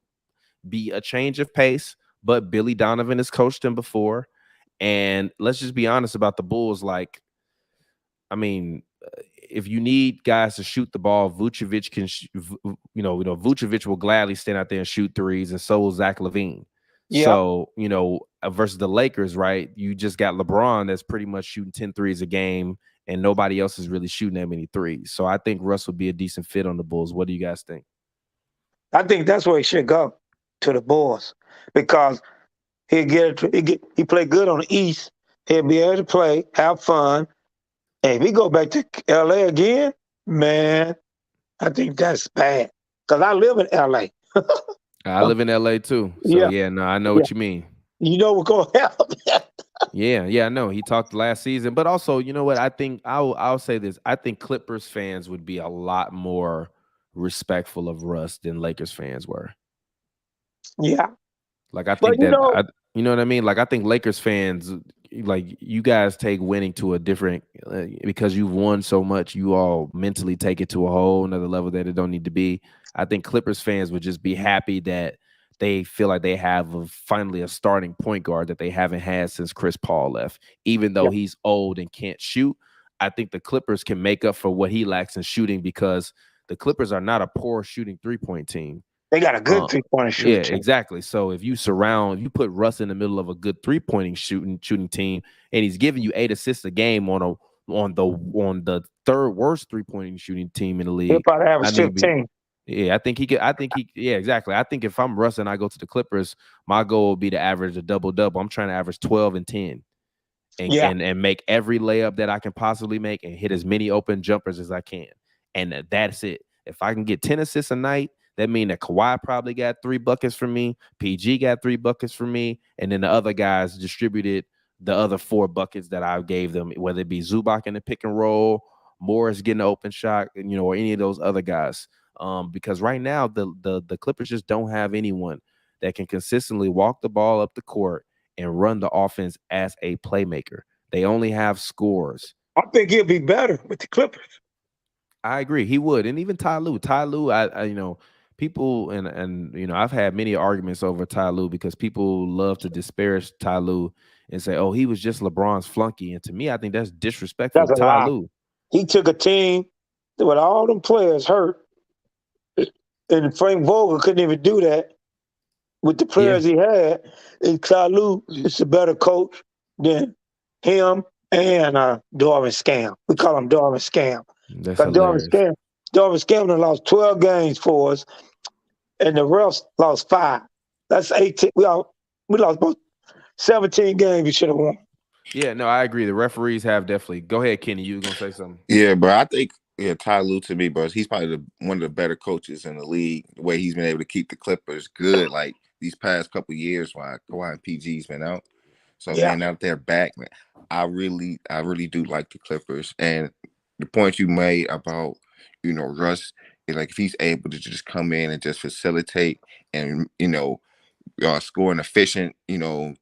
be a change of pace, but Billy Donovan has coached him before. And let's just be honest about the Bulls. Like, I mean, if you need guys to shoot the ball, Vucevic can, Vucevic will gladly stand out there and shoot threes, and so will Zach LaVine. Yeah. So, versus the Lakers, right? You just got LeBron that's pretty much shooting 10 threes a game, and nobody else is really shooting that many threes. So I think Russ would be a decent fit on the Bulls. What do you guys think? I think that's where he should go, to the Bulls, because he play good on the East. He'll be able to play, have fun. And if we go back to LA again, man, I think that's bad. Because I live in LA. I live in LA too. So I know what you mean. You know what's going to happen. Yeah, I know. He talked last season. But also, you know what? I think I'll say this. I think Clippers fans would be a lot more respectful of Russ than Lakers fans were. Yeah. Like, I think you know what I mean? Like, I think Lakers fans, like, you guys take winning to a different, because you've won so much, you all mentally take it to a whole another level that it don't need to be. I think Clippers fans would just be happy that they feel like they have finally a starting point guard that they haven't had since Chris Paul left. Even though he's old and can't shoot, I think the Clippers can make up for what he lacks in shooting, because the Clippers are not a poor shooting three-point team. They got a good three-point shooting. Yeah, exactly. So if you put Russ in the middle of a good three-pointing shooting team, and he's giving you 8 assists a game on the third worst three-pointing shooting team in the league, he'll probably average 15. Yeah, I think he could. Yeah, exactly. I think if I'm Russ and I go to the Clippers, my goal would be to average a double-double. I'm trying to average 12 and 10. and make every layup that I can possibly make and hit as many open jumpers as I can. And that's it. If I can get 10 assists a night, that means that Kawhi probably got 3 buckets from me, PG got 3 buckets from me, and then the other guys distributed the other 4 buckets that I gave them, whether it be Zubac in the pick and roll, Morris getting an open shot, or any of those other guys. Because right now the Clippers just don't have anyone that can consistently walk the ball up the court and run the offense as a playmaker. They only have scores. I think he'll be better with the Clippers. I agree, he would, and even Ty Lue, I people and I've had many arguments over Ty Lue because people love to disparage Ty Lue and say, "Oh, he was just LeBron's flunky," and to me, I think that's disrespectful to Ty Lue. He took a team with all them players hurt, and Frank Vogel couldn't even do that with the players he had. And Ty Lue is a better coach than him and Darvin Scam. We call him Darvin Scam. That's hilarious. Darvin Scam lost 12 games for us, and the refs lost 5. That's 18. We lost about 17 games we should have won. Yeah, no, I agree. The referees have definitely. Go ahead, Kenny. You were gonna say something? Yeah, bro. I think Ty Lue to me, bro. He's probably one of the better coaches in the league. The way he's been able to keep the Clippers good, like these past couple of years, while Kawhi and PG's been out. So man, now that they're back, man, I really do like the Clippers. And the point you made about Russ is like if he's able to just come in and just facilitate and score an efficient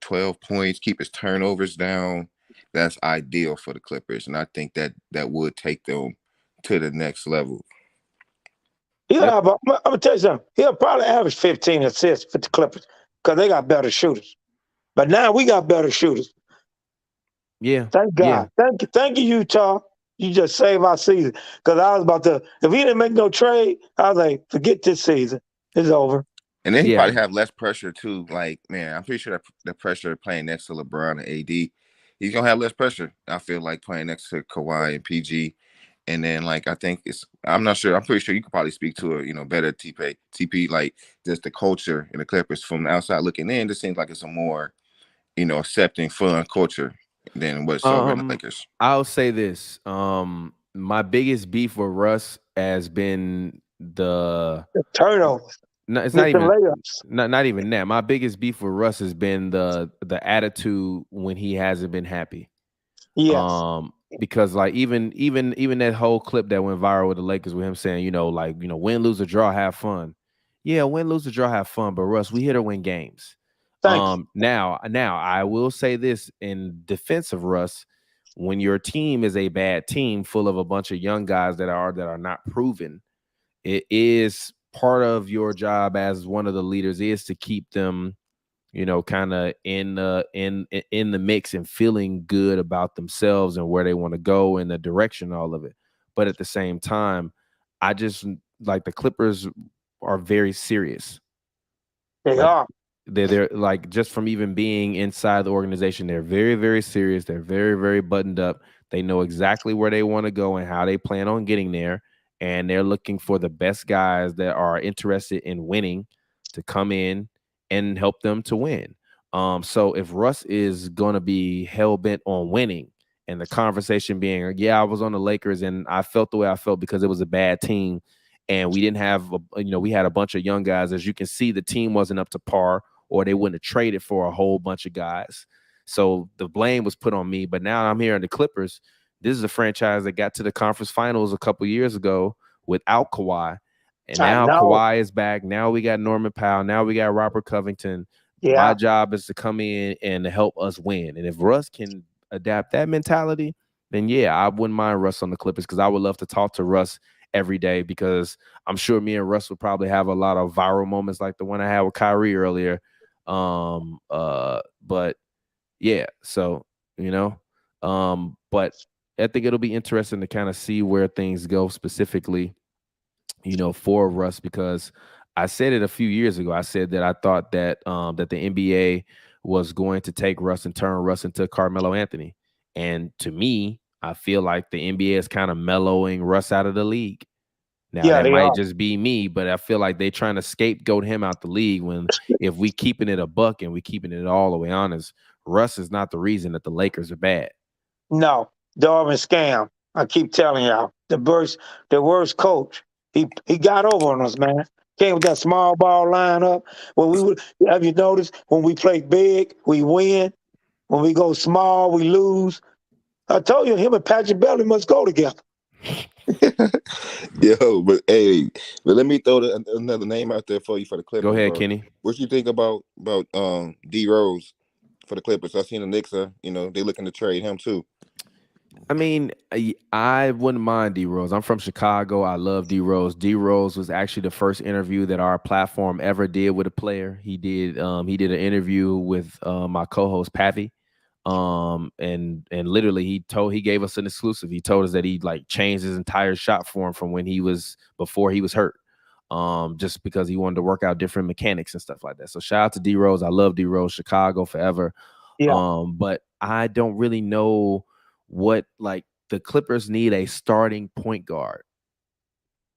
12 points, keep his turnovers down, that's ideal for the Clippers, and I think that would take them to the next level. Yeah, but I'm gonna tell you something. He'll probably average 15 assists for the Clippers because they got better shooters. But now we got better shooters. Yeah. Thank God. Yeah. Thank you, Utah. You just saved our season. Because I was about to, if he didn't make no trade, I was like, forget this season. It's over. And then he probably have less pressure too. Like, man, I'm pretty sure that the pressure of playing next to LeBron and AD, he's gonna have less pressure. I feel like playing next to Kawhi and PG. And then, like, I think I'm not sure. I'm pretty sure you could probably speak to a, better TP, like just the culture in the Clippers from the outside looking in. This seems like it's a more, accepting, fun culture than what's over in the Lakers. I'll say this. My biggest beef with Russ has been the turnovers. No, it's not even not even that. My biggest beef with Russ has been the attitude when he hasn't been happy. Yes. Because like even that whole clip that went viral with the Lakers with him saying, win, lose, or draw, have fun. Yeah, win, lose, or draw, have fun. But Russ, we here to win games. Now I will say this in defense of Russ, when your team is a bad team full of a bunch of young guys that are not proven, it is part of your job as one of the leaders is to keep them, kind of in the mix and feeling good about themselves and where they want to go and the direction, all of it. But at the same time, I just like the Clippers are very serious. They are. They're like, just from even being inside the organization, they're very, very serious. They're very, very buttoned up. They know exactly where they want to go and how they plan on getting there. And they're looking for the best guys that are interested in winning to come in and help them to win. So if Russ is going to be hell-bent on winning and the conversation being, yeah, I was on the Lakers and I felt the way I felt because it was a bad team and we didn't have, we had a bunch of young guys. As you can see, the team wasn't up to par or they wouldn't have traded for a whole bunch of guys. So the blame was put on me. But now I'm here in the Clippers. This is a franchise that got to the conference finals a couple years ago without Kawhi. And now Kawhi is back. Now we got Norman Powell. Now we got Robert Covington. Yeah. My job is to come in and help us win. And if Russ can adapt that mentality, then yeah, I wouldn't mind Russ on the Clippers because I would love to talk to Russ every day because I'm sure me and Russ would probably have a lot of viral moments like the one I had with Kyrie earlier. But yeah, so, but I think it'll be interesting to kind of see where things go specifically, for Russ, because I said it a few years ago. I said that I thought that that the NBA was going to take Russ and turn Russ into Carmelo Anthony. And to me, I feel like the NBA is kind of mellowing Russ out of the league. Now, that might just be me, but I feel like they're trying to scapegoat him out the league when if we keeping it a buck and we keeping it all the way honest, Russ is not the reason that the Lakers are bad. No, Darvin scam. I keep telling y'all, the worst coach. He got over on us, man. Came with that small ball lineup. Have you noticed when we play big, we win. When we go small, we lose. I told you, him and Patrick Beverly must go together. Yo, but let me throw another name out there for you for the Clippers. Go ahead, bro. Kenny. What you think about D Rose for the Clippers? I seen the Knicks are, they looking to trade him too. I mean, I wouldn't mind D Rose. I'm from Chicago. I love D Rose. D Rose was actually the first interview that our platform ever did with a player. He did an interview with my co-host Pappy. And literally he gave us an exclusive. He told us that he like changed his entire shot form from before he was hurt. Just because he wanted to work out different mechanics and stuff like that. So shout out to D Rose. I love D Rose. Chicago forever. Yeah. But I don't really know what, like, the Clippers need a starting point guard.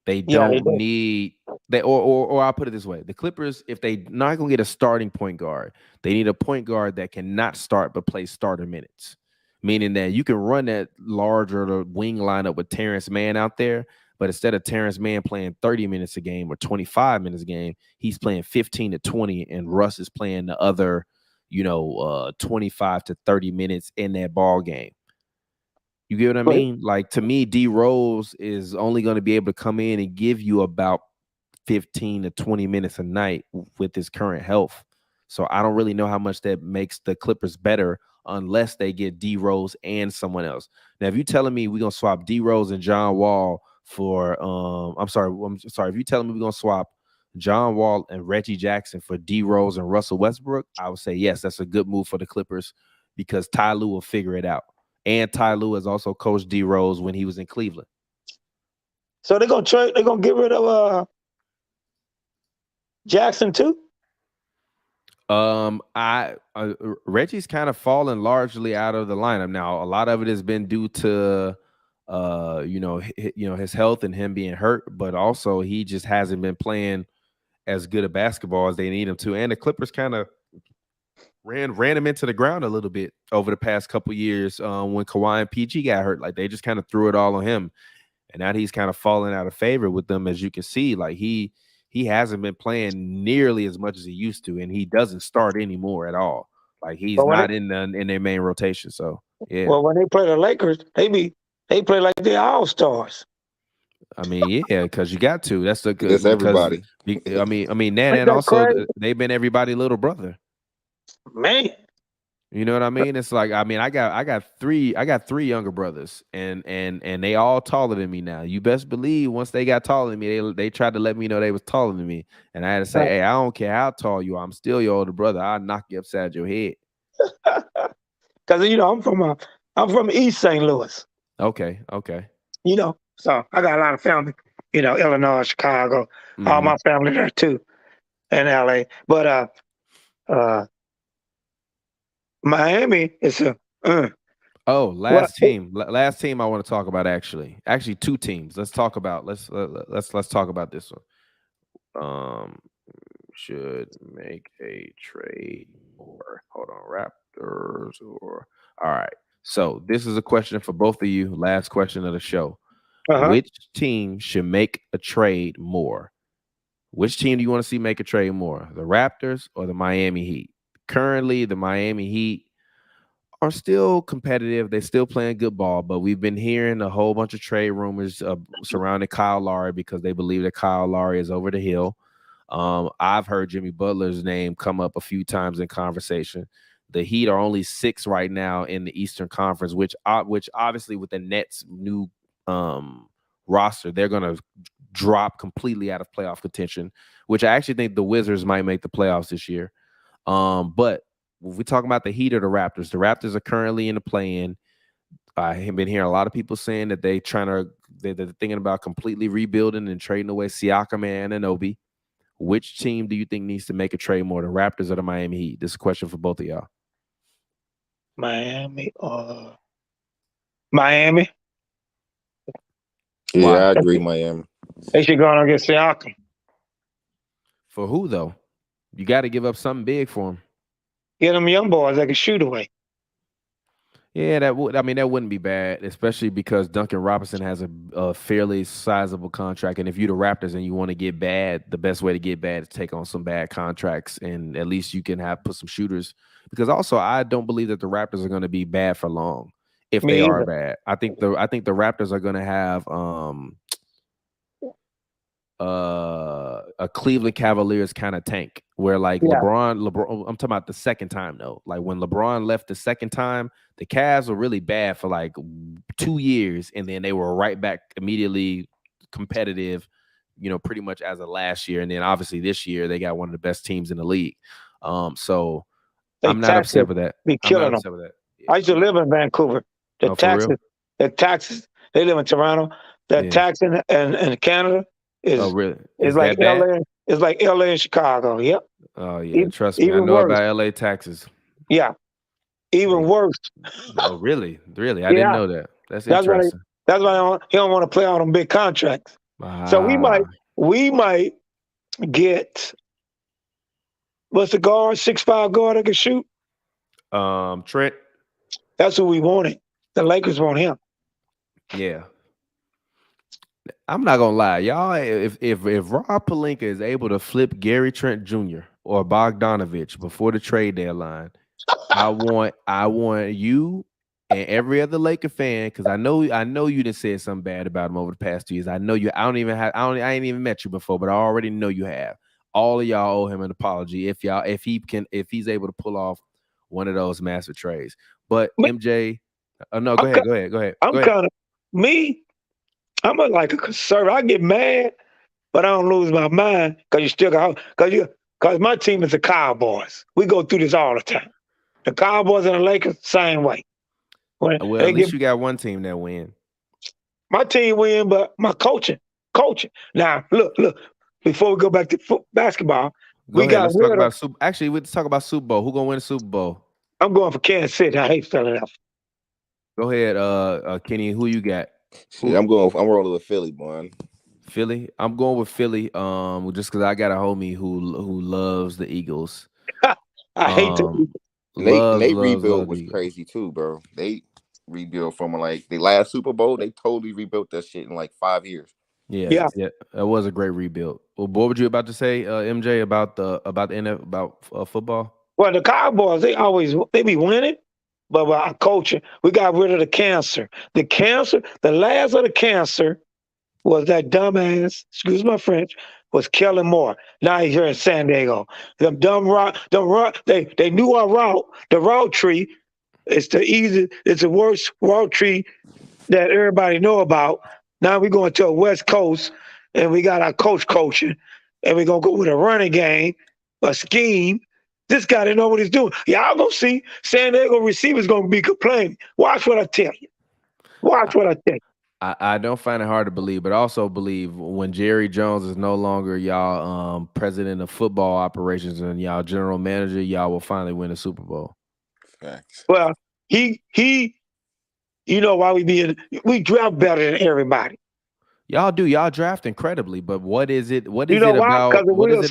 They don't need or I'll put it this way. The Clippers, if they not gonna get a starting point guard, they need a point guard that cannot start but play starter minutes. Meaning that you can run that larger wing lineup with Terrence Mann out there, but instead of Terrence Mann playing 30 minutes a game or 25 minutes a game, he's playing 15 to 20, and Russ is playing the other, 25 to 30 minutes in that ball game. You get what I mean? Like, to me, D Rose is only going to be able to come in and give you about 15 to 20 minutes a night with his current health. So I don't really know how much that makes the Clippers better unless they get D Rose and someone else. Now, if you're telling me we're going to swap D Rose and John Wall for, if you're telling me we're going to swap John Wall and Reggie Jackson for D Rose and Russell Westbrook, I would say, yes, that's a good move for the Clippers because Ty Lue will figure it out. And Ty Lue has also coached D Rose when he was in Cleveland. So they're gonna trade. They're gonna get rid of Jackson too. Reggie's kind of fallen largely out of the lineup now. A lot of it has been due to his health and him being hurt, but also he just hasn't been playing as good a basketball as they need him to. And the Clippers kind of ran him into the ground a little bit over the past couple years when Kawhi and PG got hurt. Like, they just kind of threw it all on him, and now he's kind of falling out of favor with them. As you can see, like he hasn't been playing nearly as much as he used to, and he doesn't start anymore at all. Like, he's not in their main rotation. So yeah. Well, when they play the Lakers, they play like they're all stars. I mean, yeah, because you got to. That's everybody. I mean, and also they've been everybody's little brother. Man, you know what I mean? It's like, I mean, I got three younger brothers, and they all taller than me now. You best believe once they got taller than me, they tried to let me know they was taller than me, and I had to say, hey, I don't care how tall you are, I'm still your older brother. I'll knock you upside your head. Because I'm from East St. Louis. Okay. So I got a lot of family. Illinois, Chicago, all my family there too, in LA. But Miami is last team I want to talk about, actually two teams. Let's talk about this one. Should make a trade or Raptors or all right. So this is a question for both of you. Last question of the show. Which team should make a trade more? Which team do you want to see make a trade more? The Raptors or the Miami Heat? Currently, the Miami Heat are still competitive. They're still playing good ball, but we've been hearing a whole bunch of trade rumors surrounding Kyle Lowry because they believe that Kyle Lowry is over the hill. I've heard Jimmy Butler's name come up a few times in conversation. The Heat are only 6th right now in the Eastern Conference, which obviously with the Nets' new roster, they're going to drop completely out of playoff contention, which I actually think the Wizards might make the playoffs this year. But if we talk about the Heat or the Raptors are currently in the play-in. I have been hearing a lot of people saying that they're thinking about completely rebuilding and trading away Siakam and Anunoby. Which team do you think needs to make a trade more, the Raptors or the Miami Heat? This is a question for both of y'all. Miami. Yeah, Wow. I agree, Miami. They should go on and get Siakam. For who, though? You got to give up something big for him. Get them young boys that can shoot away. Yeah, that wouldn't be bad, especially because Duncan Robinson has a fairly sizable contract. And if you're the Raptors and you want to get bad, the best way to get bad is take on some bad contracts, and at least you can put some shooters. Because also, I don't believe that the Raptors are going to be bad for long if they are bad. I think the Raptors are going to have a Cleveland Cavaliers kind of tank where like LeBron, I'm talking about the second time though. Like when LeBron left the second time, the Cavs were really bad for like 2 years, and then they were right back immediately competitive, pretty much as of last year. And then obviously this year they got one of the best teams in the league. So I'm not upset with that. Be killing them. Yeah. I used to live in Vancouver. The taxes. They live in Toronto. The tax in Canada is really? It's like LA. It's like LA and Chicago. Yep. Oh yeah, trust me. I know about LA taxes. Yeah. Even worse. Oh really? Really? I didn't know that. That's interesting. That's why he don't want to play on them big contracts. So we might get what's the guard, 6'5" guard that can shoot? Trent. That's who we wanted. The Lakers want him. Yeah. I'm not gonna lie, y'all. If Rob Pelinka is able to flip Gary Trent Jr. or Bogdanovich before the trade deadline, I want you and every other Laker fan, because I know you done said something bad about him over the past 2 years. I know you. I ain't even met you before, but I already know you have. All of y'all owe him an apology if he's able to pull off one of those massive trades. But MJ, no, go ahead. I'm like a conservative. I get mad, but I don't lose my mind because you still got because my team is the Cowboys. We go through this all the time. The Cowboys and the Lakers, same way. At least you got one team that win. My team win, but my coaching. Now, look. Before we go back to basketball, let's talk about Super Bowl. Who gonna win the Super Bowl? I'm going for Kansas City. I hate Philadelphia. Go ahead, Kenny. Who you got? See, I'm rolling with Philly, man. Philly. I'm going with Philly. Just because I got a homie who loves the Eagles. I hate the Eagles. They rebuild was crazy too, bro. They rebuilt from like the last Super Bowl. They totally rebuilt that shit in like 5 years. Yeah. That was a great rebuild. Well, what were you about to say, MJ, about football? Well, the Cowboys, they be winning. But with our coaching, we got rid of the cancer. The last of the cancer was that dumbass, excuse my French, was Kellen Moore. Now he's here in San Diego. Them dumb they knew our route. The route tree is it's the worst route tree that everybody know about. Now we're going to a West Coast, and we got our coach coaching, and we're going to go with a running game, a scheme. This guy didn't know what he's doing. Y'all gonna see San Diego receivers gonna be complaining. Watch what I tell you. I don't find it hard to believe, but also believe when Jerry Jones is no longer y'all president of football operations and y'all general manager, y'all will finally win a Super Bowl. Facts. Well, he you know why we draft better than everybody. Y'all do. Y'all draft incredibly, but what is it? What is it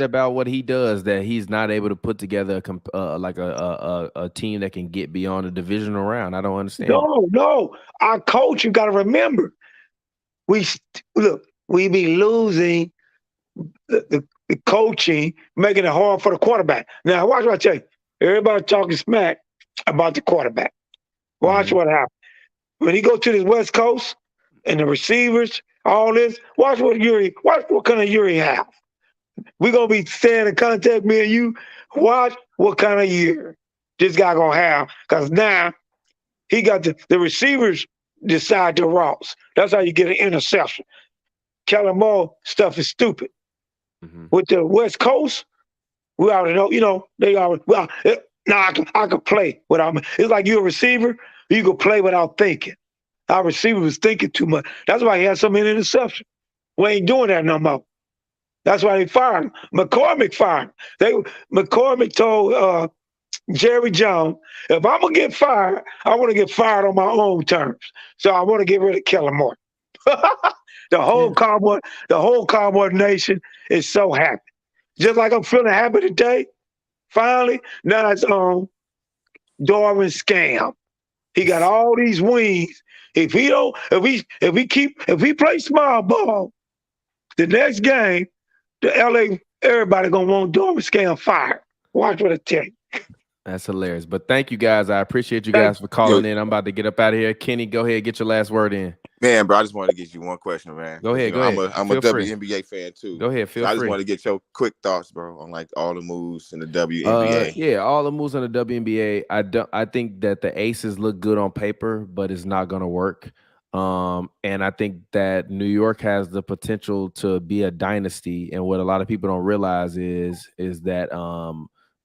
about what he does that he's not able to put together a team that can get beyond the divisional round? I don't understand. No. Our coach, you got to remember, we be losing the coaching, making it hard for the quarterback. Now, watch what I tell you. Everybody talking smack about the quarterback. Watch what happens when he go to this West Coast and the receivers. All this, watch what kind of Yuri have. We're gonna be staying in contact, me and you. Watch what kind of year this guy gonna have. Because now he got the receivers decide the routes. That's how you get an interception. Kellen Moore stuff is stupid. Mm-hmm. With the West Coast, we already know, they already now I can play without me. It's like you're a receiver, you can play without thinking. Our receiver was thinking too much. That's why he had so many interceptions. We ain't doing that no more. That's why they fired him. McCormick fired him. McCormick told Jerry Jones, if I'm going to get fired, I want to get fired on my own terms. So I want to get rid of Kellen Moore. The whole Cowboy nation is so happy. Just like I'm feeling happy today, finally, now it's on. Darwin scam. He got all these wings. If he plays small ball, the next game, the LA everybody gonna want Darwin scam fired. Watch what I tell you. That's hilarious. But thank you guys. I appreciate you guys for calling in. I'm about to get up out of here. Kenny, go ahead, get your last word in. Man, bro, I just wanted to get you one question, man. Go ahead, go ahead. I'm a WNBA fan too. Go ahead, feel free. I just wanted to get your quick thoughts, bro, on like all the moves in the WNBA. Yeah, all the moves in the WNBA. I think that the Aces look good on paper, but it's not gonna work. And I think that New York has the potential to be a dynasty. And what a lot of people don't realize is that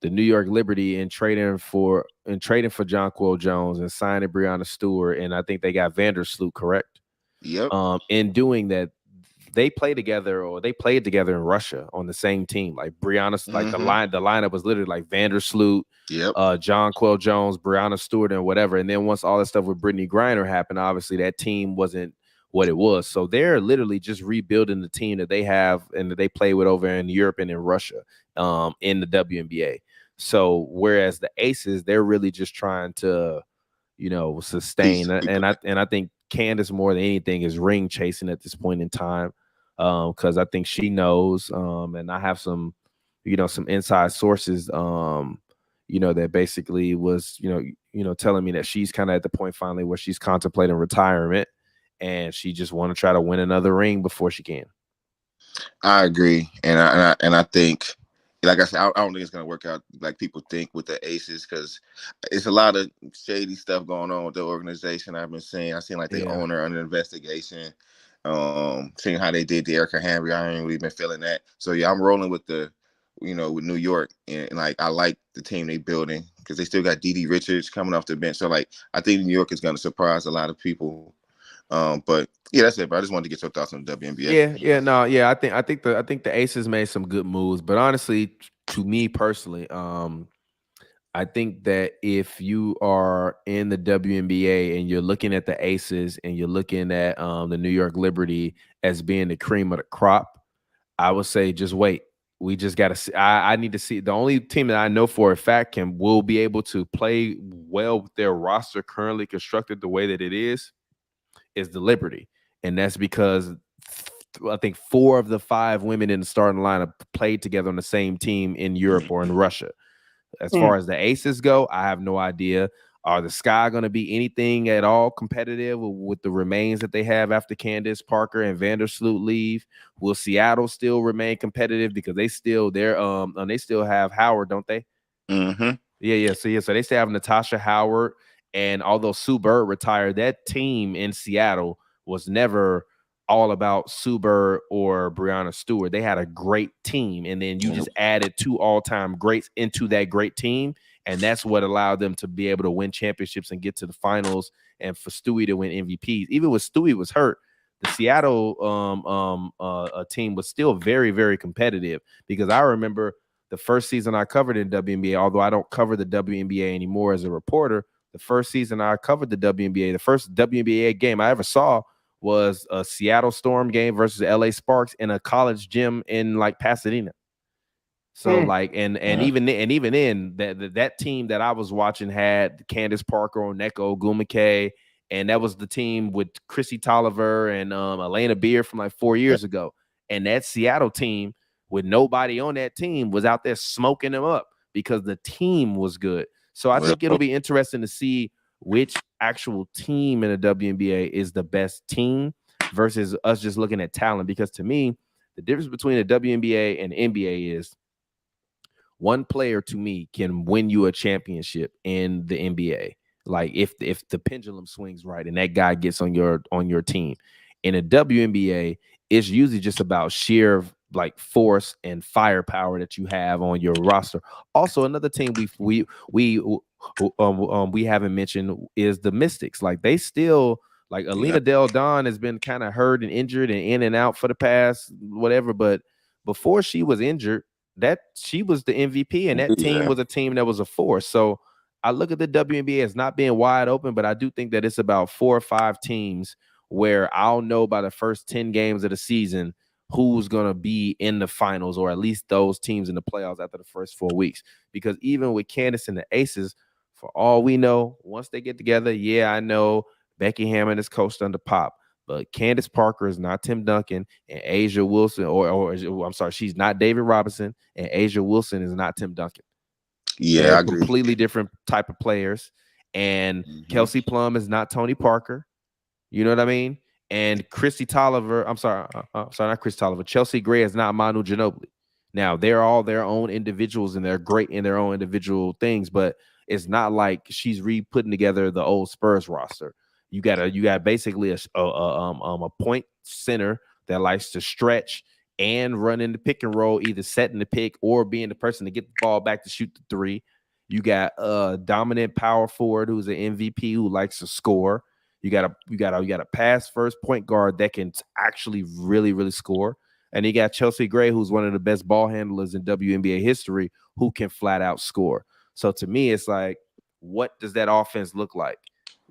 the New York Liberty in trading for Jonquel Jones and signing Breanna Stewart, and I think they got Vandersloot, correct? Yep. In doing that, they played together in Russia on the same team. Like Breanna, like the lineup was literally like Vandersloot, Jonquel Jones, Breanna Stewart, and whatever. And then once all that stuff with Brittany Griner happened, obviously that team wasn't what it was. So they're literally just rebuilding the team that they have and that they play with over in Europe and in Russia, in the WNBA. So whereas the Aces, they're really just trying to, sustain. And I think Candace more than anything is ring chasing at this point in time, because I think she knows, and I have some inside sources, that basically was, telling me that she's kind of at the point finally where she's contemplating retirement, and she just want to try to win another ring before she can. I agree, and I think, like I said, I don't think it's gonna work out like people think with the Aces, because it's a lot of shady stuff going on with the organization. I've seen like the owner under investigation, seeing how they did the Erica Henry. I ain't really been feeling that. So yeah, I'm rolling with with New York, and like I like the team they building because they still got Dee Richards coming off the bench. So like I think New York is gonna surprise a lot of people. But yeah, that's it. But I just wanted to get your thoughts on the WNBA. I think the Aces made some good moves, but honestly, to me personally, I think that if you are in the WNBA and you're looking at the Aces and you're looking at the New York Liberty as being the cream of the crop, I would say just wait. We just got to see. I need to see. The only team that I know for a fact will be able to play well with their roster currently constructed the way that it is the Liberty. And that's because I think 4 of the 5 women in the starting lineup played together on the same team in Europe or in Russia. As far as the Aces go, I have no idea. Are the Sky going to be anything at all competitive with the remains that they have after Candace Parker and Vandersloot leave? Will Seattle still remain competitive because they still have Howard, don't they? Yeah. So they still have Natasha Howard. And although Sue Bird retired, that team in Seattle was never all about Sue Bird or Breanna Stewart. They had a great team. And then you just added 2 all-time greats into that great team. And that's what allowed them to be able to win championships and get to the finals, and for Stewie to win MVPs. Even when Stewie was hurt, the Seattle team was still very, very competitive, because I remember the first season I covered in WNBA, although I don't cover the WNBA anymore as a reporter, the first season I covered the WNBA, the first WNBA game I ever saw was a Seattle Storm game versus LA Sparks in a college gym in like Pasadena. So like, and even in that team that I was watching had Candace Parker, Oneko Ogumike, and that was the team with Chrissy Tolliver and Elena Beard from like 4 years ago. And that Seattle team with nobody on that team was out there smoking them up because the team was good. So I think it'll be interesting to see which actual team in the WNBA is the best team versus us just looking at talent. Because to me, the difference between the WNBA and the NBA is one player to me can win you a championship in the NBA. Like if the pendulum swings right and that guy gets on your team. In a WNBA, it's usually just about sheer like force and firepower that you have on your roster. Also, another team we haven't mentioned is the Mystics. Like they still, like Alina Del Don has been kind of hurt and injured and in and out for the past whatever. But before she was injured, that she was the MVP, and that team was a team that was a force. So I look at the WNBA as not being wide open, but I do think that it's about 4 or 5 teams where I'll know by the first 10 games of the season who's going to be in the finals, or at least those teams in the playoffs after the first 4 weeks. Because even with Candace and the Aces, For all we know, once they get together, yeah, I know Becky Hammond is coached under Pop, but Candace Parker is not Tim Duncan, and Asia Wilson, or I'm sorry, she's not David Robinson, and Asia Wilson is not Tim Duncan. Yeah, They're I agree. completely different type of players. And Kelsey Plum is not Tony Parker. You know what I mean? And Christy Tolliver, not Christy Tolliver. Chelsea Gray is not Manu Ginobili. Now, they're all their own individuals, and they're great in their own individual things, but it's not like she's putting together the old Spurs roster. You got basically a point center that likes to stretch and run in the pick and roll, either setting the pick or being the person to get the ball back to shoot the three. You got a dominant power forward who's an MVP who likes to score. You got a pass first point guard that can actually really, really score. And you got Chelsea Gray, who's one of the best ball handlers in WNBA history, who can flat out score. So to me, it's like, what does that offense look like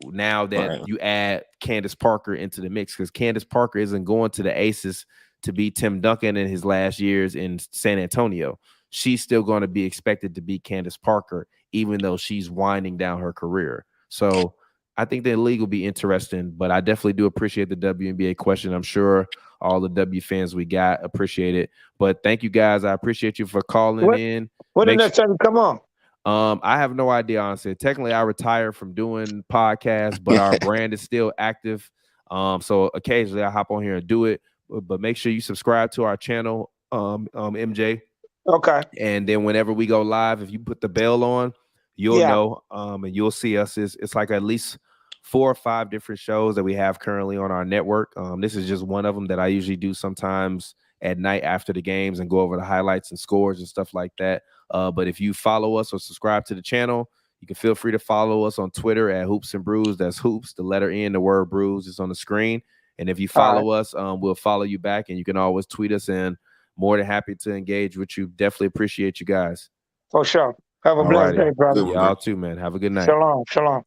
now that you add Candace Parker into the mix? Because Candace Parker isn't going to the Aces to be Tim Duncan in his last years in San Antonio. She's still going to be expected to be Candace Parker, even though she's winding down her career. So I think the league will be interesting, but I definitely do appreciate the WNBA question. I'm sure all the W fans we got appreciate it. But thank you guys. I appreciate you for calling in. When the next time you come on? I have no idea, honestly. Technically, I retired from doing podcasts, but our brand is still active. So occasionally I hop on here and do it. But make sure you subscribe to our channel, MJ. Okay. And then whenever we go live, if you put the bell on, you'll know, and you'll see us. It's like at least 4 or 5 different shows that we have currently on our network. This is just one of them that I usually do sometimes at night after the games and go over the highlights and scores and stuff like that. But if you follow us or subscribe to the channel, you can feel free to follow us on Twitter at Hoops and Brews. That's Hoops, the letter N, the word Brews is on the screen. And if you follow us, we'll follow you back, and you can always tweet us, and more than happy to engage with you. Definitely appreciate you guys. For sure. Have a blessed day, brother. Y'all too, man. Have a good night. Shalom. Shalom.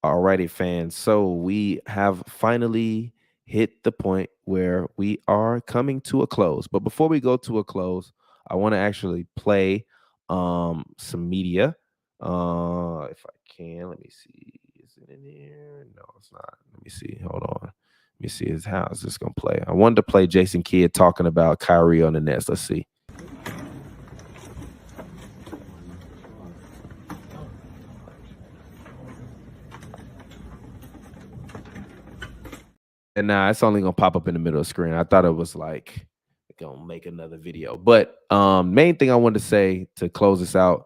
All righty, fans. So we have finally hit the point where we are coming to a close. But before we go to a close, I want to actually play some media. If I can, let me see. Is it in here? No, it's not. Let me see. Hold on. Let me see. How is this going to play? I wanted to play Jason Kidd talking about Kyrie on the Nets. Let's see. And now it's only gonna pop up in the middle of the screen. I thought it was like gonna make another video. But main thing I wanted to say to close this out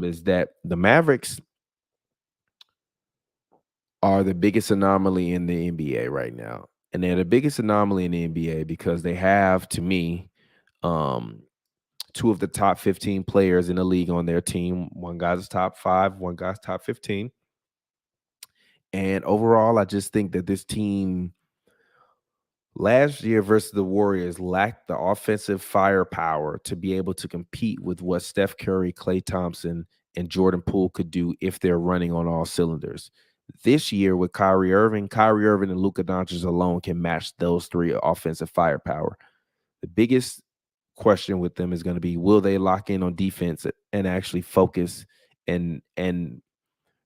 is that the Mavericks are the biggest anomaly in the NBA right now. And they're the biggest anomaly in the NBA because they have, to me, 2 of the top 15 players in the league on their team. One guy's top 5, one guy's top 15. And overall, I just think that this team last year versus the Warriors lacked the offensive firepower to be able to compete with what Steph Curry, Klay Thompson, and Jordan Poole could do if they're running on all cylinders. This year with Kyrie Irving and Luka Doncic alone can match those 3 offensive firepower. The biggest question with them is going to be, will they lock in on defense and actually focus and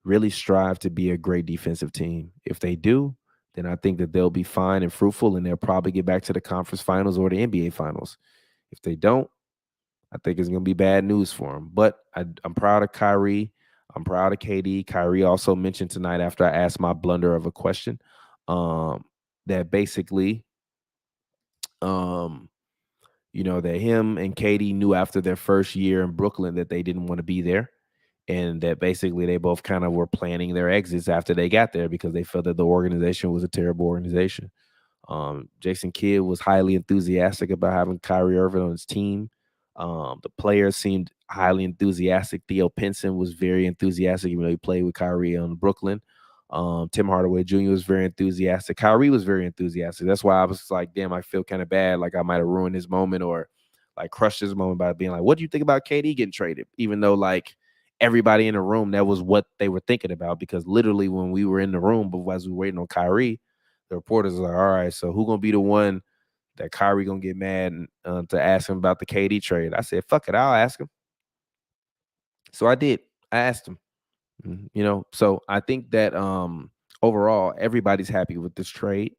really strive to be a great defensive team? If they do, then I think that they'll be fine and fruitful, and they'll probably get back to the conference finals or the NBA finals. If they don't, I think it's going to be bad news for them. But I'm proud of Kyrie. I'm proud of KD. Kyrie also mentioned tonight after I asked my blunder of a question that basically, that him and KD knew after their first year in Brooklyn that they didn't want to be there. And that basically they both kind of were planning their exits after they got there because they felt that the organization was a terrible organization. Jason Kidd was highly enthusiastic about having Kyrie Irving on his team. The players seemed highly enthusiastic. Theo Pinson was very enthusiastic, even though he played with Kyrie on Brooklyn. Tim Hardaway Jr. was very enthusiastic. Kyrie was very enthusiastic. That's why I was like, damn, I feel kind of bad. Like I might have ruined his moment or like crushed his moment by being like, what do you think about KD getting traded? Even though like everybody in the room, that was what they were thinking about, because literally when we were in the room, but as we were waiting on Kyrie, the reporters were like, all right, so who going to be the one that Kyrie going to get mad to ask him about the KD trade? I said, fuck it, I'll ask him. So I did. I asked him. You know, so I think that overall everybody's happy with this trade.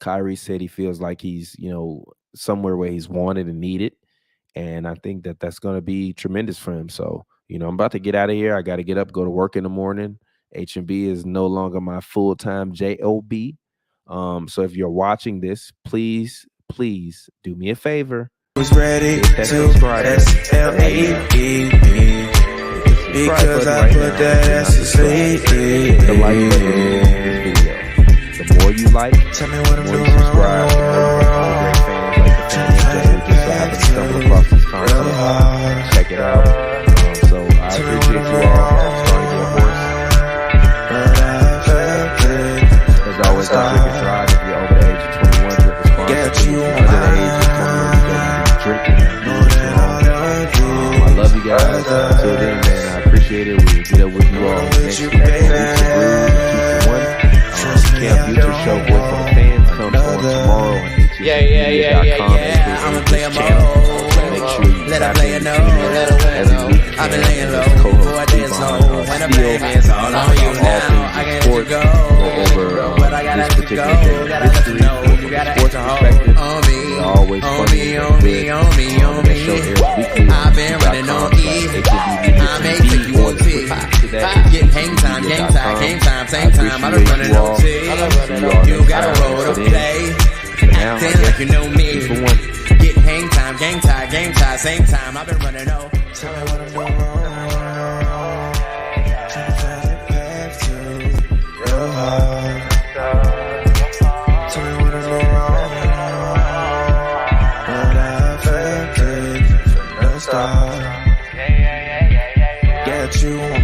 Kyrie said he feels like he's, you know, somewhere where he's wanted and needed. And I think that that's going to be tremendous for him. So, you know, I'm about to get out of here. I got to get up, go to work in the morning. HNB is no longer my full-time job. So if you're watching this, please do me a favor. Was ready to SLAE because I put that ass to sleep. The like button in this video. The more you like, Tell me what I'm the more doing you subscribe, the more you become a great fan like the fan who just so happen to stumble across this content. Check it out. So I appreciate you all. Starting your horse. As always, don't drink and drive. If you're over the age of 21, drink responsibly. If you're under the age of 21, you don't be drinking and doing what's wrong. I love you guys. Until then, man, I appreciate it. We'll get up with you all next week. Camp Future Show, Voice of the Fans, comes on tomorrow on HNBMedia.com. I'ma play them all. Make sure you Let tap her play it in, low, tune in let her play it every low. week. I've been laying low, Co-host boy, there's Steve low. on When the Steel, blame is all on you all now, I things gotta sports, go. go over But I gotta this let you particular go. day in Gotta let you history know. from You a gotta sports act perspective. on me, They're always on funny me, and on me, good. on me, on That show me. airs weekly I've been running on E. I may take you on T. Get hang time, game time, game time, same time. I've been running on T. You gotta roll to play. Acting like you know me. Get hang time, game time, same time. I've been running on. Tell me what I'm doing wrong. Trying to find it back to your heart. Tell me what I'm doing wrong. But I felt it from the start. Get you on